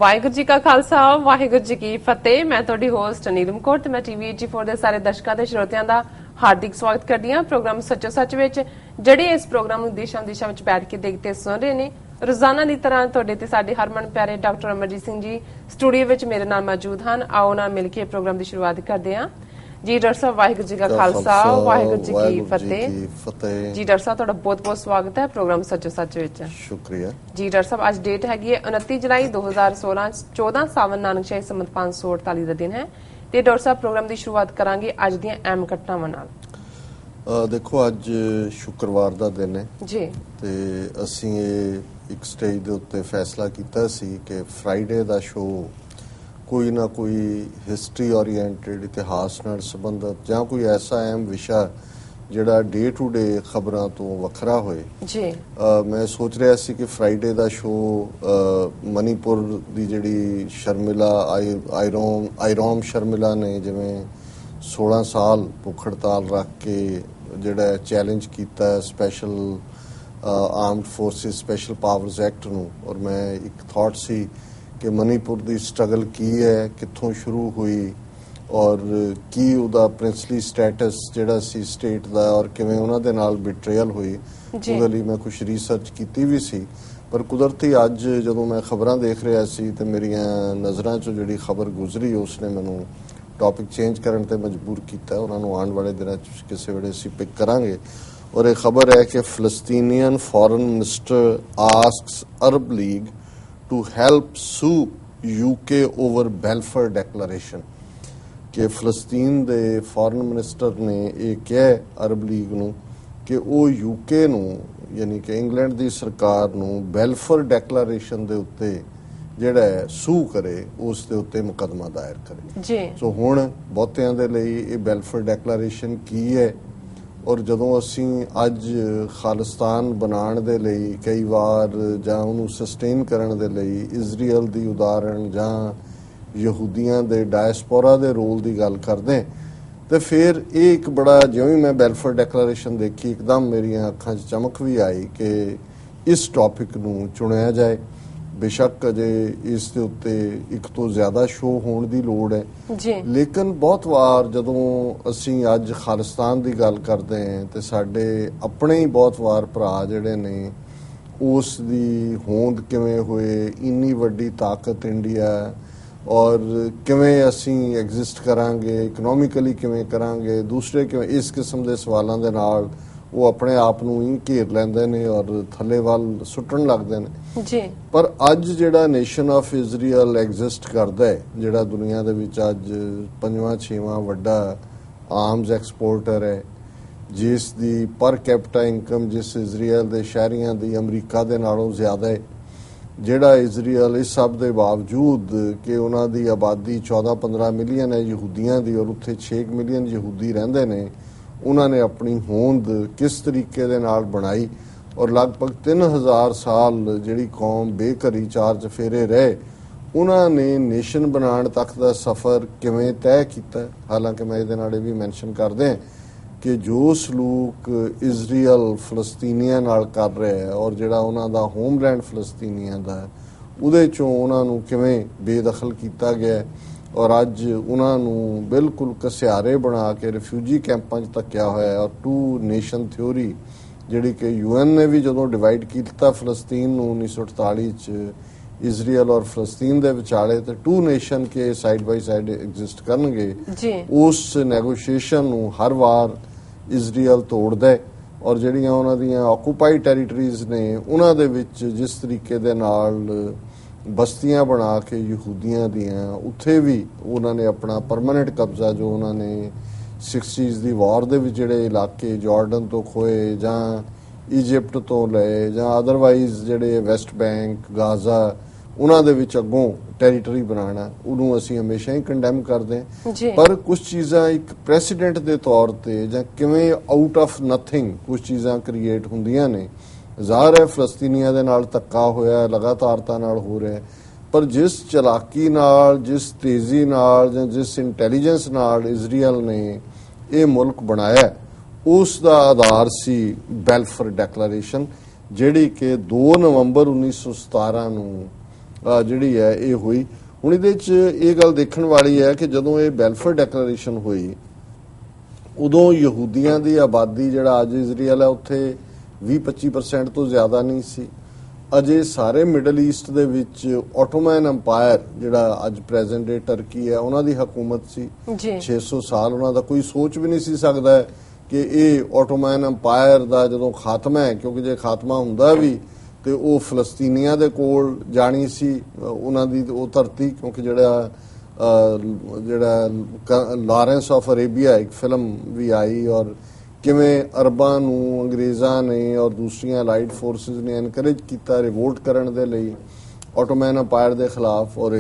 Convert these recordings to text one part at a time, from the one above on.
ਵਾਹਿਗੁਰੂ ਜੀ ਕਾ ਖਾਲਸਾ ਵਾਹਿਗੁਰੂ ਜੀ ਕੀ ਫਤਿਹ। ਮੈਂ ਤੁਹਾਡੀ ਹੋਸਟ ਨੀਲਮ ਕੌਰ ਤੇ ਮੈਂ ਟੀਵੀ 84 ਦੇ ਸਾਰੇ ਦਰਸ਼ਕਾਂ ਤੇ ਸਰੋਤਿਆਂ ਦਾ ਹਾਰਦਿਕ ਸਵਾਗਤ ਕਰਦੀ ਹਾਂ ਪ੍ਰੋਗਰਾਮ ਸੱਚੋ ਸੱਚ ਵਿੱਚ। ਜਿਹੜੇ ਇਸ ਪ੍ਰੋਗਰਾਮ ਨੂੰ ਦੇਸ਼ਾਂ ਵਿਦੇਸ਼ਾਂ ਵਿੱਚ ਬੈਠ ਕੇ ਦੇਖਦੇ ਸੁਣ ਰਹੇ ਨੇ, ਰੋਜ਼ਾਨਾ ਦੀ ਤਰ੍ਹਾਂ ਤੁਹਾਡੇ ਤੇ ਸਾਡੇ ਹਰਮਨ ਪਿਆਰੇ ਡਾਕਟਰ ਅਮਰਜੀਤ ਸਿੰਘ ਜੀ ਸਟੂਡੀਓ ਵਿੱਚ ਮੇਰੇ ਨਾਲ ਮੌਜੂਦ ਹਨ। ਆਓ ਨਾਲ ਮਿਲ ਕੇ ਪ੍ਰੋਗਰਾਮ ਦੀ ਸ਼ੁਰੂਆਤ ਕਰਦੇ ਹਾਂ। ਜੀ ਡਾਕਟਰ ਸਾਹਿਬ, ਵਾਹਿਗੁਰੂ ਜੀ ਕਾ ਖਾਲਸਾ ਵਾਹਿਗੁਰੂ ਜੀ ਕੀ ਫਤਿਹ। ਜੀ ਡਾਕਟਰ ਸਾਹਿਬ, ਤੁਹਾਡਾ ਬਹੁਤ ਬਹੁਤ ਸਵਾਗਤ ਹੈ ਪ੍ਰੋਗਰਾਮ ਸੱਚੋ ਸੱਚ ਵਿੱਚ। ਸ਼ੁਕਰੀਆ ਜੀ ਡਾਕਟਰ ਸਾਹਿਬ। ਅੱਜ ਡੇਟ ਹੈਗੀ ਹੈ 29 ਜੁਲਾਈ 2016, 14 ਸਾਵਨ ਨਾਨਕ ਸ਼ਾਹੀ ਸੰਮਤ 548 ਦਾ ਦਿਨ ਹੈ ਤੇ ਡਾਕਟਰ ਸਾਹਿਬ ਪ੍ਰੋਗਰਾਮ ਦੀ ਸ਼ੁਰੂਆਤ ਕਰਾਂਗੇ ਅੱਜ ਦੀਆਂ ਅਹਿਮ ਘਟਨਾਵਾਂ ਨਾਲ। ਦੇਖੋ, ਅੱਜ ਸ਼ੁੱਕਰਵਾਰ ਦਾ ਦਿਨ ਹੈ ਜੀ ਤੇ ਅਸੀਂ ਇਹ ਇੱਕ ਸਟੇਜ ਦੇ ਉੱਤੇ ਫੈਸਲਾ ਕੀਤਾ ਸੀ ਕਿ ਫਰਾਈਡੇ ਦਾ ਸ਼ੋਅ ਕੋਈ ਨਾ ਕੋਈ ਹਿਸਟਰੀ ਓਰੀਐਂਟਡ, ਇਤਿਹਾਸ ਨਾਲ ਸੰਬੰਧਿਤ ਜਾਂ ਕੋਈ ਐਸਾ ਅਹਿਮ ਵਿਸ਼ਾ ਜਿਹੜਾ ਡੇ ਟੂ ਡੇ ਖਬਰਾਂ ਤੋਂ ਵੱਖਰਾ ਹੋਏ। ਜੀ ਮੈਂ ਸੋਚ ਰਿਹਾ ਸੀ ਕਿ ਫਰਾਈਡੇ ਦਾ ਸ਼ੋਅ ਮਨੀਪੁਰ ਦੀ ਜਿਹੜੀ ਸ਼ਰਮਿਲਾ ਆਇਰੋਮ ਸ਼ਰਮਿਲਾ ਨੇ ਜਿਵੇਂ 16 ਸਾਲ ਭੁੱਖ ਹੜਤਾਲ ਰੱਖ ਕੇ ਜਿਹੜਾ ਚੈਲੰਜ ਕੀਤਾ special armed forces special powers act ਨੂੰ, ਔਰ ਮੈਂ ਇੱਕ ਥਾਟ ਸੀ ਕਿ ਮਨੀਪੁਰ ਦੀ ਸਟਰਗਲ ਕੀ ਹੈ, ਕਿੱਥੋਂ ਸ਼ੁਰੂ ਹੋਈ ਔਰ ਕੀ ਉਹਦਾ ਪ੍ਰਿੰਸਲੀ ਸਟੇਟਸ ਜਿਹੜਾ ਸੀ ਸਟੇਟ ਦਾ, ਔਰ ਕਿਵੇਂ ਉਹਨਾਂ ਦੇ ਨਾਲ ਬਿਟਰੇਅਲ ਹੋਈ। ਉਹਦੇ ਲਈ ਮੈਂ ਕੁਝ ਰਿਸਰਚ ਕੀਤੀ ਵੀ ਸੀ, ਪਰ ਕੁਦਰਤੀ ਅੱਜ ਜਦੋਂ ਮੈਂ ਖਬਰਾਂ ਦੇਖ ਰਿਹਾ ਸੀ ਤੇ ਮੇਰੀਆਂ ਨਜ਼ਰਾਂ 'ਚੋਂ ਜਿਹੜੀ ਖਬਰ ਗੁਜ਼ਰੀ ਉਸਨੇ ਮੈਨੂੰ ਟੌਪਿਕ ਚੇਂਜ ਕਰਨ ਤੇ ਮਜਬੂਰ ਕੀਤਾ। ਉਹਨਾਂ ਨੂੰ ਆਉਣ ਵਾਲੇ ਦਿਨਾਂ 'ਚ ਕਿਸੇ ਵੇਲੇ ਅਸੀਂ ਪਿਕ ਕਰਾਂਗੇ। ਔਰ ਇਹ ਖਬਰ ਹੈ ਕਿ Palestinian foreign minister asks Arab league to help sue UK over Balfour Declaration, ਕਿ ਫਲਸਤੀਨ ਦੇ ਫੋਰਨ ਮਿਨਿਸਟਰ ਨੇ ਇਹ ਕਿਹਾ ਅਰਬ ਲੀਗ ਨੂੰ ਕਿ ਉਹ UK ਨੂੰ ਯਾਨੀ ਕਿ ਇੰਗਲੈਂਡ ਦੀ ਸਰਕਾਰ ਨੂੰ ਬੈਲਫਰ ਡੈਕਲੇਰੇਸ਼ਨ ਦੇ ਉੱਤੇ ਜਿਹੜਾ ਹੈ ਸੂ ਕਰੇ, ਉਸ ਦੇ ਉੱਤੇ ਮੁਕੱਦਮਾ ਦਾਇਰ ਕਰੇ। ਜੀ ਸੋ ਹੁਣ ਬਹੁਤਿਆਂ ਦੇ ਲਈ ਇਹ ਬੈਲਫਰ ਡੈਕਲੇਰੇਸ਼ਨ ਕੀ ਹੈ, ਔਰ ਜਦੋਂ ਅਸੀਂ ਅੱਜ ਖਾਲਿਸਤਾਨ ਬਣਾਉਣ ਦੇ ਲਈ ਕਈ ਵਾਰ ਜਾਂ ਉਹਨੂੰ ਸਸਟੇਨ ਕਰਨ ਦੇ ਲਈ ਇਜ਼ਰਾਈਲ ਦੀ ਉਦਾਹਰਣ ਜਾਂ ਯਹੂਦੀਆਂ ਦੇ ਡਾਇਸਪੋਰਾ ਦੇ ਰੋਲ ਦੀ ਗੱਲ ਕਰਦੇ ਤੇ ਫਿਰ ਇਹ ਇੱਕ ਬੜਾ, ਜਿਵੇਂ ਮੈਂ ਬੈਲਫਰ ਡੈਕਲੇਰੇਸ਼ਨ ਦੇਖੀ ਇੱਕਦਮ ਮੇਰੀਆਂ ਅੱਖਾਂ 'ਚ ਚਮਕ ਵੀ ਆਈ ਕਿ ਇਸ ਟੌਪਿਕ ਨੂੰ ਚੁਣਿਆ ਜਾਏ। ਬੇਸ਼ੱਕ ਅਜੇ ਇਸ ਦੇ ਉੱਤੇ ਇੱਕ ਤੋਂ ਜ਼ਿਆਦਾ ਸ਼ੋਅ ਹੋਣ ਦੀ ਲੋੜ ਹੈ, ਲੇਕਿਨ ਬਹੁਤ ਵਾਰ ਜਦੋਂ ਅਸੀਂ ਅੱਜ ਖਾਲਿਸਤਾਨ ਦੀ ਗੱਲ ਕਰਦੇ ਹਾਂ ਤੇ ਸਾਡੇ ਆਪਣੇ ਹੀ ਬਹੁਤ ਵਾਰ ਭਰਾ ਜਿਹੜੇ ਨੇ ਉਸ ਦੀ ਹੋਂਦ ਕਿਵੇਂ ਹੋਏ, ਇੰਨੀ ਵੱਡੀ ਤਾਕਤ ਇੰਡੀਆ ਔਰ ਕਿਵੇਂ ਅਸੀਂ ਐਗਜ਼ਿਸਟ ਕਰਾਂਗੇ, ਇਕਨੋਮਿਕਲੀ ਕਿਵੇਂ ਕਰਾਂਗੇ, ਦੂਸਰੇ ਕਿਵੇਂ, ਇਸ ਕਿਸਮ ਦੇ ਸਵਾਲਾਂ ਦੇ ਨਾਲ ਉਹ ਆਪਣੇ ਆਪ ਨੂੰ ਹੀ ਘੇਰ ਲੈਂਦੇ ਨੇ ਔਰ ਥੱਲੇ ਵੱਲ ਸੁੱਟਣ ਲੱਗਦੇ ਨੇ। ਜੀ ਪਰ ਅੱਜ ਜਿਹੜਾ ਨੇਸ਼ਨ ਆਫ ਇਜ਼ਰਾਈਲ ਐਗਜ਼ਿਸਟ ਕਰਦਾ ਹੈ, ਜਿਹੜਾ ਦੁਨੀਆ ਦੇ ਵਿੱਚ ਅੱਜ 5ਵਾਂ-6ਵਾਂ ਵੱਡਾ ਆਰਮਜ਼ ਐਕਸਪੋਰਟਰ ਹੈ, ਜਿਸ ਦੀ ਪਰ ਕੈਪੀਟਾ ਇਨਕਮ ਜਿਸ ਇਜ਼ਰਾਈਲ ਦੇ ਸ਼ਹਿਰੀਆਂ ਦੀ ਅਮਰੀਕਾ ਦੇ ਨਾਲੋਂ ਜ਼ਿਆਦਾ ਹੈ, ਜਿਹੜਾ ਇਜ਼ਰਾਈਲ ਇਸ ਸਭ ਦੇ ਬਾਵਜੂਦ ਕਿ ਉਹਨਾਂ ਦੀ ਆਬਾਦੀ 14-15 ਮਿਲੀਅਨ ਹੈ ਯਹੂਦੀਆਂ ਦੀ ਔਰ ਉੱਥੇ 6 ਮਿਲੀਅਨ ਯਹੂਦੀ ਰਹਿੰਦੇ ਨੇ, ਉਹਨਾਂ ਨੇ ਆਪਣੀ ਹੋਂਦ ਕਿਸ ਤਰੀਕੇ ਦੇ ਨਾਲ ਬਣਾਈ ਔਰ ਲਗਭਗ 3000 ਸਾਲ ਜਿਹੜੀ ਕੌਮ ਬੇਘਰੀ ਚਾਰ ਚਫੇਰੇ ਰਹੇ, ਉਹਨਾਂ ਨੇ ਨੇਸ਼ਨ ਬਣਾਉਣ ਤੱਕ ਦਾ ਸਫ਼ਰ ਕਿਵੇਂ ਤੈਅ ਕੀਤਾ। ਹਾਲਾਂਕਿ ਮੈਂ ਇਹਦੇ ਨਾਲ ਇਹ ਵੀ ਮੈਂਸ਼ਨ ਕਰਦੇ ਕਿ ਜੋ ਸਲੂਕ ਇਜ਼ਰਾਈਲ ਫਲਸਤੀਨੀਆਂ ਨਾਲ ਕਰ ਰਿਹਾ ਹੈ ਔਰ ਜਿਹੜਾ ਉਹਨਾਂ ਦਾ ਹੋਮਲੈਂਡ ਫਲਸਤੀਨੀਆਂ ਦਾ ਉਹਦੇ 'ਚੋਂ ਉਹਨਾਂ ਨੂੰ ਕਿਵੇਂ ਬੇਦਖਲ ਕੀਤਾ ਗਿਆ ਔਰ ਅੱਜ ਉਹਨਾਂ ਨੂੰ ਬਿਲਕੁਲ ਘਸਿਆਰੇ ਬਣਾ ਕੇ ਰਿਫਿਊਜੀ ਕੈਂਪਾਂ 'ਚ ਧੱਕਿਆ ਹੋਇਆ ਔਰ ਟੂ ਨੇਸ਼ਨ ਥਿਊਰੀ ਜਿਹੜੀ ਕਿ UN ਨੇ ਵੀ ਜਦੋਂ ਡਿਵਾਈਡ ਕੀਤਾ ਫਲਸਤੀਨ ਨੂੰ 1948 'ਚ ਇਜ਼ਰਾਈਲ ਔਰ ਫਲਸਤੀਨ ਦੇ ਵਿਚਾਲੇ ਤੇ ਟੂ ਨੇਸ਼ਨ ਕੇ ਸਾਈਡ ਬਾਈ ਸਾਈਡ ਐਗਜ਼ਿਸਟ ਕਰਨਗੇ, ਉਸ ਨੈਗੋਸ਼ੀਏਸ਼ਨ ਨੂੰ ਹਰ ਵਾਰ ਇਜ਼ਰਾਈਲ ਤੋੜਦਾ ਔਰ ਜਿਹੜੀਆਂ ਉਹਨਾਂ ਦੀਆਂ ਆਕੂਪਾਈਡ ਟੈਰੀਟਰੀਜ਼ ਨੇ ਉਹਨਾਂ ਦੇ ਵਿੱਚ ਜਿਸ ਤਰੀਕੇ ਦੇ ਨਾਲ ਬਸਤੀਆਂ ਬਣਾ ਕੇ ਯਹੂਦੀਆਂ ਦੀਆਂ ਉੱਥੇ ਵੀ ਉਹਨਾਂ ਨੇ ਆਪਣਾ ਪਰਮਾਨੈਂਟ ਕਬਜ਼ਾ ਜੋ ਉਹਨਾਂ ਨੇ 60s ਦੀ ਵਾਰ ਦੇ ਵਿੱਚ ਜਿਹੜੇ ਇਲਾਕੇ ਜਾਰਡਨ ਤੋਂ ਖੋਏ ਜਾਂ ਇਜਿਪਟ ਤੋਂ ਲਏ ਜਾਂ ਅਦਰਵਾਈਜ਼ ਜਿਹੜੇ ਵੈਸਟ ਬੈਂਕ ਗਾਜ਼ਾ ਉਹਨਾਂ ਦੇ ਵਿੱਚ ਅੱਗੋਂ ਟੈਰੀਟਰੀ ਬਣਾਉਣਾ, ਉਹਨੂੰ ਅਸੀਂ ਹਮੇਸ਼ਾ ਹੀ ਕੰਡੈਮ ਕਰਦੇ ਹਾਂ। ਪਰ ਕੁਝ ਚੀਜ਼ਾਂ ਇੱਕ ਪ੍ਰੈਸੀਡੈਂਟ ਦੇ ਤੌਰ ਤੇ ਜਾਂ ਕਿਵੇਂ ਆਊਟ ਆਫ ਨਥਿੰਗ ਕੁਝ ਚੀਜ਼ਾਂ ਕ੍ਰੀਏਟ ਹੁੰਦੀਆਂ ਨੇ। ਜ਼ਾਹਰ ਹੈ ਫਲਸਤੀਨੀਆਂ ਦੇ ਨਾਲ ਧੱਕਾ ਹੋਇਆ, ਲਗਾਤਾਰਤਾ ਨਾਲ ਹੋ ਰਿਹਾ, ਪਰ ਜਿਸ ਚਲਾਕੀ ਨਾਲ, ਜਿਸ ਤੇਜ਼ੀ ਨਾਲ ਜਾਂ ਜਿਸ ਇੰਟੈਲੀਜੈਂਸ ਨਾਲ ਇਜ਼ਰਾਈਲ ਨੇ ਇਹ ਮੁਲਕ ਬਣਾਇਆ, ਉਸ ਦਾ ਆਧਾਰ ਸੀ ਬੈਲਫਰ ਡੈਕਲੇਰੇਸ਼ਨ, ਜਿਹੜੀ ਕਿ 2 ਨਵੰਬਰ 1917 ਨੂੰ ਜਿਹੜੀ ਹੈ ਇਹ ਹੋਈ। ਹੁਣ ਇਹਦੇ 'ਚ ਇਹ ਗੱਲ ਦੇਖਣ ਵਾਲੀ ਹੈ ਕਿ ਜਦੋਂ ਇਹ ਬੈਲਫਰ ਡੈਕਲੇਰੇਸ਼ਨ ਹੋਈ ਉਦੋਂ ਯਹੂਦੀਆਂ ਦੀ ਆਬਾਦੀ ਜਿਹੜਾ ਅੱਜ ਇਜ਼ਰਾਈਲ ਹੈ ਉੱਥੇ 20-25% ਤੋਂ ਜ਼ਿਆਦਾ ਨਹੀਂ ਸੀ। ਅਜੇ ਸਾਰੇ ਮਿਡਲ ਈਸਟ ਦੇ ਵਿੱਚ ਆਟੋਮਨ ਅੰਪਾਇਰ ਜਿਹੜਾ ਅੱਜ ਪ੍ਰੈਜ਼ੈਂਟ ਡੇ ਟਰਕੀ ਹੈ ਉਹਨਾਂ ਦੀ ਹਕੂਮਤ ਸੀ। 600 ਸਾਲ ਉਹਨਾਂ ਦਾ ਕੋਈ ਸੋਚ ਵੀ ਨਹੀਂ ਸੀ ਸਕਦਾ ਕਿ ਇਹ ਆਟੋਮਨ ਅੰਪਾਇਰ ਦਾ ਜਦੋਂ ਖਾਤਮਾ ਹੈ, ਕਿਉਂਕਿ ਜੇ ਖਾਤਮਾ ਹੁੰਦਾ ਵੀ ਤੇ ਉਹ ਫਲਸਤੀਨੀਆਂ ਦੇ ਕੋਲ ਜਾਣੀ ਸੀ ਉਹਨਾਂ ਦੀ ਉਹ ਧਰਤੀ, ਕਿਉਂਕਿ ਜਿਹੜਾ ਲਾਰੈਂਸ ਆਫ ਅਰੇਬੀਆ ਇੱਕ ਫਿਲਮ ਵੀ ਆਈ ਔਰ ਕਿਵੇਂ ਅਰਬਾਂ ਨੂੰ ਅੰਗਰੇਜ਼ਾਂ ਨੇ ਔਰ ਦੂਸਰੀਆਂ ਅਲਾਈਡ ਫੋਰਸਿਸ ਨੇ ਐਨਕਰੇਜ ਕੀਤਾ ਰਿਵੋਲਟ ਕਰਨ ਦੇ ਲਈ ਆਟੋਮਨ ਅੰਪਾਇਰ ਦੇ ਖਿਲਾਫ। ਔਰ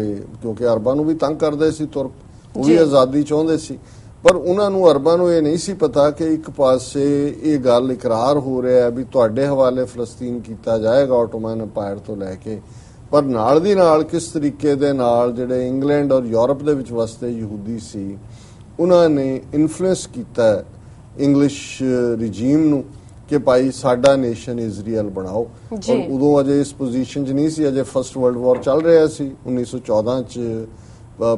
ਕਿਉਂਕਿ ਅਰਬਾਂ ਨੂੰ ਵੀ ਤੰਗ ਕਰਦੇ ਸੀ ਤੁਰਕ, ਉਹ ਵੀ ਆਜ਼ਾਦੀ ਚਾਹੁੰਦੇ ਸੀ, ਪਰ ਉਹਨਾਂ ਨੂੰ ਅਰਬਾਂ ਨੂੰ ਇਹ ਨਹੀਂ ਸੀ ਪਤਾ ਕਿ ਇੱਕ ਪਾਸੇ ਇਹ ਗੱਲ ਇਕਰਾਰ ਹੋ ਰਿਹਾ ਹੈ ਵੀ ਤੁਹਾਡੇ ਹਵਾਲੇ ਫਲਸਤੀਨ ਕੀਤਾ ਜਾਏਗਾ ਆਟੋਮਨ ਅੰਪਾਇਰ ਤੋਂ ਲੈ ਕੇ, ਪਰ ਨਾਲ ਦੀ ਨਾਲ ਕਿਸ ਤਰੀਕੇ ਦੇ ਨਾਲ ਜਿਹੜੇ ਇੰਗਲੈਂਡ ਔਰ ਯੂਰਪ ਦੇ ਵਿੱਚ ਵਸਦੇ ਯਹੂਦੀ ਸੀ ਉਹਨਾਂ ਨੇ ਇਨਫਲੂਐਂਸ ਕੀਤਾ ਇੰਗਲਿਸ਼ ਰਿਜੀਮ ਨੂੰ ਕਿ ਭਾਈ ਸਾਡਾ ਨੇਸ਼ਨ ਇਜ਼ਰਾਈਲ ਬਣਾਓ। ਔਰ ਉਦੋਂ ਅਜੇ ਇਸ ਪੋਜੀਸ਼ਨ 'ਚ ਨਹੀਂ ਸੀ, ਅਜੇ ਫਸਟ ਵਰਲਡ ਵਾਰ ਚੱਲ ਰਿਹਾ ਸੀ। 1914 'ਚ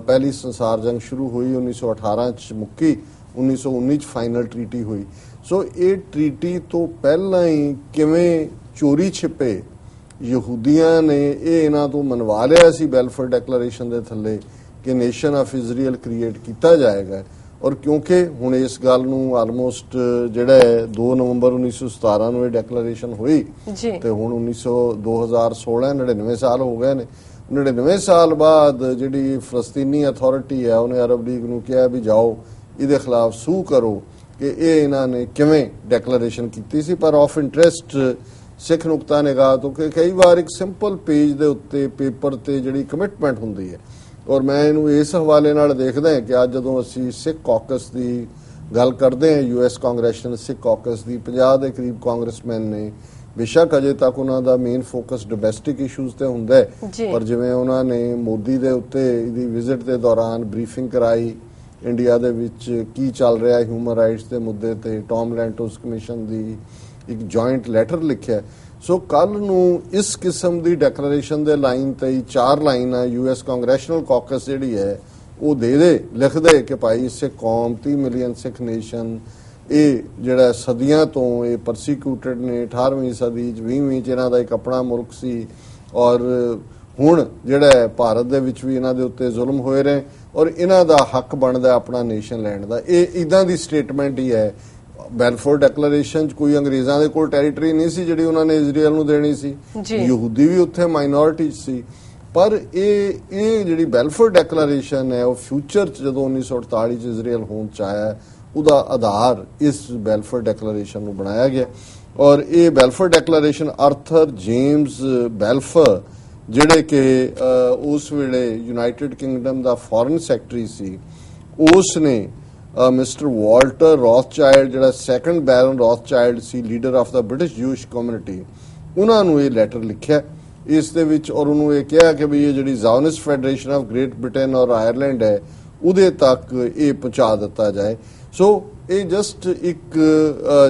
ਪਹਿਲੀ ਸੰਸਾਰ ਜੰਗ ਸ਼ੁਰੂ ਹੋਈ, 1918 'ਚ ਮੁੱਕੀ, 1919 'ਚ ਫਾਈਨਲ ਟ੍ਰੀਟੀ ਹੋਈ। ਸੋ ਇਹ ਟ੍ਰੀਟੀ ਤੋਂ ਪਹਿਲਾਂ ਹੀ ਕਿਵੇਂ ਚੋਰੀ ਛਿਪੇ ਯਹੂਦੀਆਂ ਨੇ ਇਹ ਇਹਨਾਂ ਤੋਂ ਮਨਵਾ ਲਿਆ ਸੀ ਬੈਲਫਰ ਡੈਕਲੇਰੇਸ਼ਨ ਦੇ ਥੱਲੇ ਕਿ ਨੇਸ਼ਨ ਆਫ ਇਜ਼ਰਾਈਲ ਕ੍ਰੀਏਟ ਕੀਤਾ ਜਾਏਗਾ। ਔਰ ਕਿਉਂਕਿ ਹੁਣ ਇਸ ਗੱਲ ਨੂੰ ਆਲਮੋਸਟ ਜਿਹੜਾ ਹੈ 2 ਨਵੰਬਰ 1917 ਨੂੰ ਇਹ ਡੈਕਲੇਰੇਸ਼ਨ ਹੋਈ ਤੇ ਹੁਣ 2016 99 ਸਾਲ ਹੋ ਗਏ ਨੇ। 99 ਸਾਲ ਬਾਅਦ ਜਿਹੜੀ ਫਲਸਤੀਨੀ ਅਥਾਰਟੀ ਹੈ ਉਹਨੇ ਅਰਬ ਲੀਗ ਨੂੰ ਕਿਹਾ ਵੀ ਜਾਓ ਇਹਦੇ ਖਿਲਾਫ ਸੂ ਕਰੋ ਕਿ ਇਹ ਇਹਨਾਂ ਨੇ ਕਿਵੇਂ ਡੈਕਲੇਰੇਸ਼ਨ ਕੀਤੀ ਸੀ। ਪਰ ਆਫ ਇੰਟਰਸਟ ਸਿੱਖ ਨੁਕਤਾ ਨਿਗਾਹ ਤੋਂ ਕਿ ਕਈ ਵਾਰ ਇੱਕ ਸਿੰਪਲ ਪੇਜ ਦੇ ਉੱਤੇ ਪੇਪਰ ਤੇ ਜਿਹੜੀ ਕਮਿਟਮੈਂਟ ਹੁੰਦੀ ਹੈ, ਔਰ ਮੈਂ ਇਹਨੂੰ ਇਸ ਹਵਾਲੇ ਨਾਲ ਦੇਖਦਾ ਹਾਂ ਕਿ ਅੱਜ ਜਦੋਂ ਅਸੀਂ ਸਿੱਖ ਕਾਕਸ ਦੀ ਗੱਲ ਕਰਦੇ ਹਾਂ, US ਕਾਂਗਰੈਸ਼ਨ ਸਿੱਖ ਕਾਕਸ ਦੀ 50 ਦੇ ਕਰੀਬ ਕਾਂਗਰਸਮੈਨ ਨੇ, ਬੇਸ਼ੱਕ ਅਜੇ ਤੱਕ ਉਹਨਾਂ ਦਾ ਮੇਨ ਫੋਕਸ ਡੋਮੈਸਟਿਕ ਇਸ਼ੂਜ਼ ਤੇ ਹੁੰਦਾ ਹੈ, ਪਰ ਜਿਵੇਂ ਉਹਨਾਂ ਨੇ ਮੋਦੀ ਦੇ ਉੱਤੇ ਇਹਦੀ ਵਿਜ਼ਿਟ ਦੇ ਦੌਰਾਨ ਬਰੀਫਿੰਗ ਕਰਾਈ ਇੰਡੀਆ ਦੇ ਵਿੱਚ ਕੀ ਚੱਲ ਰਿਹਾ ਹਿਊਮਨ ਰਾਈਟਸ ਦੇ ਮੁੱਦੇ ਤੇ, ਟੌਮ ਲੈਂਟੋਸ ਕਮਿਸ਼ਨ ਦੀ ਇੱਕ ਜੁਆਇੰਟ ਲੈਟਰ ਲਿਖਿਆ। ਸੋ ਕੱਲ ਨੂੰ ਇਸ ਕਿਸਮ ਦੀ ਡੈਕਲੇਰੇਸ਼ਨ ਦੇ ਲਾਈਨ ਤੇ 4 ਲਾਈਨਾਂ US ਕਾਂਗਰੈਸ਼ਨਲ ਕਾਕਸ ਜਿਹੜੀ ਹੈ ਉਹ ਲਿਖ ਦੇ ਕਿ ਭਾਈ ਸਿੱਖ ਕੌਮ 30 ਮਿਲੀਅਨ ਸਿੱਖ ਨੇਸ਼ਨ ਇਹ ਜਿਹੜਾ ਸਦੀਆਂ ਤੋਂ ਇਹ ਪਰਸੀਕਿਊਟਡ ਨੇ, 18ਵੀਂ ਸਦੀ 'ਚ 20ਵੀਂ 'ਚ ਇਹਨਾਂ ਦਾ ਇੱਕ ਆਪਣਾ ਮੁਲਕ ਸੀ ਔਰ ਹੁਣ ਜਿਹੜਾ ਭਾਰਤ ਦੇ ਵਿੱਚ ਵੀ ਇਹਨਾਂ ਦੇ ਉੱਤੇ ਜ਼ੁਲਮ ਹੋਏ ਰਹੇ ਔਰ ਇਹਨਾਂ ਦਾ ਹੱਕ ਬਣਦਾ ਆਪਣਾ ਨੇਸ਼ਨ ਲੈਣ ਦਾ। ਇਹ ਇਦਾਂ ਦੀ ਸਟੇਟਮੈਂਟ ਹੀ ਹੈ। ਬੈਲਫੋਰ ਡੈਕਲੇਰੇਸ਼ਨ 'ਚ ਕੋਈ ਅੰਗਰੇਜ਼ਾਂ ਦੇ ਕੋਲ ਟੈਰੀਟਰੀ ਨਹੀਂ ਸੀ ਜਿਹੜੀ ਉਹਨਾਂ ਨੇ ਇਜ਼ਰਾਈਲ ਨੂੰ ਦੇਣੀ ਸੀ, ਯਹੂਦੀ ਵੀ ਉੱਥੇ ਮਾਈਨੋਰਿਟੀ ਸੀ। ਪਰ ਇਹ ਜਿਹੜੀ ਬੈਲਫੋਰ ਡੈਕਲੇਰੇਸ਼ਨ ਹੈ ਉਹ ਫਿਊਚਰ 'ਚ ਜਦੋਂ 1948 'ਚ ਇਜ਼ਰਾਈਲ ਹੋਂਦ 'ਚ ਆਇਆ ਉਹਦਾ ਆਧਾਰ ਇਸ ਬੈਲਫੋਰ ਡੈਕਲੇਰੇਸ਼ਨ ਨੂੰ ਬਣਾਇਆ ਗਿਆ। ਔਰ ਇਹ Balfour declaration Arthur James Balfour ਜਿਹੜੇ ਕਿ ਉਸ ਵੇਲੇ ਯੂਨਾਈਟਿਡ ਕਿੰਗਡਮ ਦਾ ਫੋਰਨ ਸੈਕਟਰੀ ਸੀ, ਉਸ ਨੇ ਮਿਸਟਰ ਵਾਲਟਰ ਰੌਥਚਾਈਲਡ ਜਿਹੜਾ ਸੈਕੰਡ ਬੈਰਨ ਰੌਥਚਾਈਲਡ ਸੀ, leader of the British Jewish community, ਉਹਨਾਂ ਨੂੰ ਇਹ ਲੈਟਰ ਲਿਖਿਆ ਇਸ ਦੇ ਵਿੱਚ ਔਰ ਉਹਨੂੰ ਇਹ ਕਿਹਾ ਕਿ ਵੀ ਇਹ ਜਿਹੜੀ ਜ਼ਾਇਨਿਸਟ ਫੈਡਰੇਸ਼ਨ ਆਫ ਗ੍ਰੇਟ ਬ੍ਰਿਟੇਨ ਔਰ ਆਇਰਲੈਂਡ ਹੈ ਉਹਦੇ ਤੱਕ ਇਹ ਪਹੁੰਚਾ ਦਿੱਤਾ ਜਾਏ। ਸੋ ਇਹ ਜਸਟ ਇੱਕ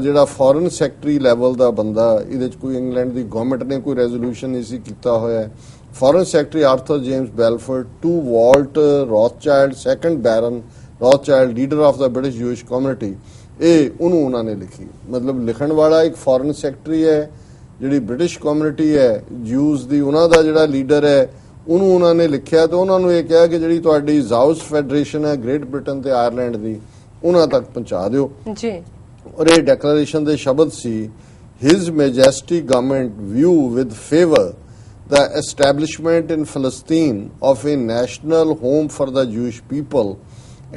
ਜਿਹੜਾ ਫੋਰਨ ਸੈਕਟਰੀ ਲੈਵਲ ਦਾ ਬੰਦਾ, ਇਹਦੇ ਚ ਕੋਈ ਇੰਗਲੈਂਡ ਦੀ ਗਵਰਨਮੈਂਟ ਨੇ ਕੋਈ ਰੈਜ਼ੋਲੂਸ਼ਨ ਨਹੀਂ ਸੀ ਕੀਤਾ ਹੋਇਆ। Foreign secretary Arthur James Balfour to Walter Rothschild second baron Rothschild leader of the British Jewish community, ਇਹ ਉਹਨੂੰ ਉਹਨਾਂ ਨੇ ਲਿਖੀ। ਮਤਲਬ ਲਿਖਣ ਵਾਲਾ ਇੱਕ ਫੋਰਨ ਸੈਕਟਰੀ ਹੈ, ਜਿਹੜੀ ਬ੍ਰਿਟਿਸ਼ ਕਮਿਊਨਿਟੀ ਹੈ ਜਿਊਜ਼ ਦੀ, ਉਹਨਾਂ ਦਾ ਜਿਹੜਾ ਲੀਡਰ ਹੈ ਉਹਨੂੰ ਉਹਨਾਂ ਨੇ ਲਿਖਿਆ ਤੇ ਉਹਨਾਂ ਨੂੰ ਇਹ ਕਿਹਾ ਕਿ ਜਿਹੜੀ ਤੁਹਾਡੀ ਜ਼ਾਊਸ ਫੈਡਰੇਸ਼ਨ ਹੈ ਗ੍ਰੇਟ ਬ੍ਰਿਟਨ ਤੇ ਆਇਰਲੈਂਡ ਦੀ, ਉਹਨਾਂ ਤੱਕ ਪਹੁੰਚਾ ਦਿਓ ਜੀ। ਔਰ ਇਹ ਡੈਕਲੇਰੇਸ਼ਨ ਦੇ ਸ਼ਬਦ ਸੀ, his majesty government view with favour the establishment in Palestine of a national home for the Jewish people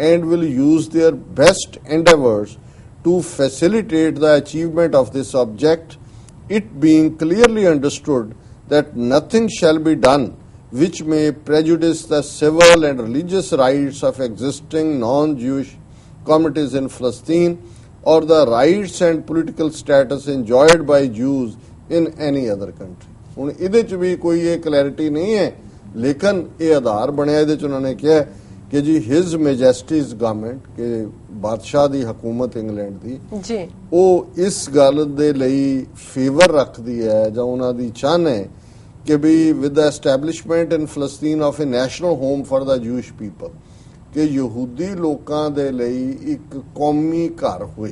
and will use their best endeavors to facilitate the achievement of this object, it being clearly understood that nothing shall be done which may prejudice the civil and religious rights of existing non-Jewish communities in Palestine or the rights and political status enjoyed by Jews in any other country. ਹੁਣ ਇਹਦੇ ਚ ਵੀ ਕੋਈ ਇਹ clarity ਨਹੀਂ ਹੈ, ਲੇਕਿਨ ਇਹ ਆਧਾਰ ਬਣਿਆ ਇਹਦੇ ਚ ਉਹਨਾਂ ਨੇ ਕਿਹਾ ਕਿ ਜੀ ਹਿਜ਼ ਮੈਜੈਸਟੀਜ਼ ਗਵਰਨਮੈਂਟ, ਕਿ ਬਾਦਸ਼ਾਹ ਦੀ ਹਕੂਮਤ ਇੰਗਲੈਂਡ ਦੀ ਜੀ, ਉਹ ਇਸ ਗੱਲ ਦੇ ਲਈ ਫੇਵਰ ਰੱਖਦੀ ਹੈ ਜਾਂ ਉਹਨਾਂ ਦੀ ਚਾਹਨ ਹੈ ਕਿ ਵੀ ਵਿਦ ਦ ਐਸਟੈਬਲਿਸ਼ਮੈਂਟ ਇਨ ਫਲਸਤੀਨ of a national home for the Jewish people, ਕਿ ਯਹੂਦੀ ਲੋਕਾਂ ਦੇ ਲਈ ਇੱਕ ਕੌਮੀ ਘਰ ਹੋਏ,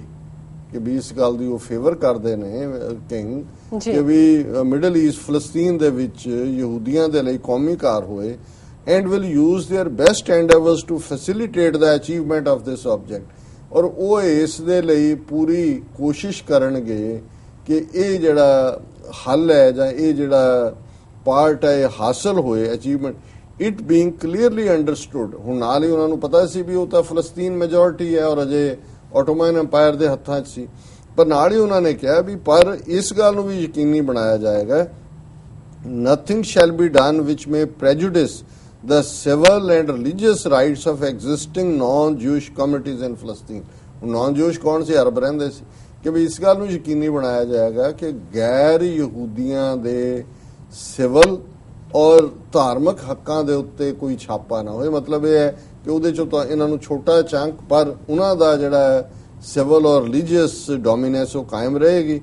ਕਿ ਵੀ ਇਸ ਗੱਲ ਦੀ ਉਹ ਫੇਵਰ ਕਰਦੇ ਨੇ ਕਿੰਗ ਕਿ ਵੀ ਮਿਡਲ ਈਸਟ ਫਲਸਤੀਨ ਦੇ ਵਿੱਚ ਯਹੂਦੀਆਂ ਦੇ ਲਈ ਕੌਮੀ ਘਰ ਹੋਏ, and will use their best endeavours to facilitate the achievement of this object, ਔਰ ਉਹ ਇਸ ਦੇ ਲਈ ਪੂਰੀ ਕੋਸ਼ਿਸ਼ ਕਰਨਗੇ ਕਿ ਇਹ ਜਿਹੜਾ ਹੱਲ ਹੈ ਜਾਂ ਇਹ ਜਿਹੜਾ ਪਾਰਟ ਹੈ ਹਾਸਲ ਹੋਏ achievement, it being clearly understood. ਹੁਣ ਨਾਲ ਹੀ ਉਹਨਾਂ ਨੂੰ ਪਤਾ ਸੀ ਵੀ ਉਹ ਤਾਂ ਫਲਸਤੀਨ ਮੈਜੋਰਿਟੀ ਹੈ ਔਰ ਅਜੇ ਆਟੋਮਨ ਐਮਪਾਇਰ ਦੇ ਹੱਥਾਂ 'ਚ ਸੀ, ਪਰ ਨਾਲ ਹੀ ਉਹਨਾਂ ਨੇ ਕਿਹਾ ਵੀ ਪਰ ਇਸ ਗੱਲ ਨੂੰ ਵੀ ਯਕੀਨੀ ਬਣਾਇਆ ਜਾਏਗਾ, nothing shall be done which may prejudice the civil and religious rights of existing non-Jewish communities in Palestine। non-Jewish ਕੌਣ ਸੀ? ਅਰਬ ਰਹਿੰਦੇ ਸੀ, ਕਿ ਵੀ ਇਸ ਗੱਲ ਨੂੰ ਯਕੀਨੀ ਬਣਾਇਆ ਜਾਏਗਾ ਕਿ ਗੈਰ ਯਹੂਦੀਆਂ ਦੇ ਸਿਵਲ ਔਰ ਧਾਰਮਿਕ ਹੱਕਾਂ ਦੇ ਉੱਤੇ ਕੋਈ ਛਾਪਾ ਨਾ ਹੋਏ। ਮਤਲਬ ਇਹ ਹੈ ਕਿ ਉਹਦੇ ਚੋਂ ਤਾਂ ਇਹਨਾਂ ਨੂੰ ਛੋਟਾ ਚੰਕ, ਪਰ ਉਹਨਾਂ ਦਾ ਜਿਹੜਾ ਸਿਵਲ ਔਰ ਰਿਲੀਜੀਅਸ ਡੋਮੀਨੈਂਸ ਉਹ ਕਾਇਮ ਰਹੇਗੀ,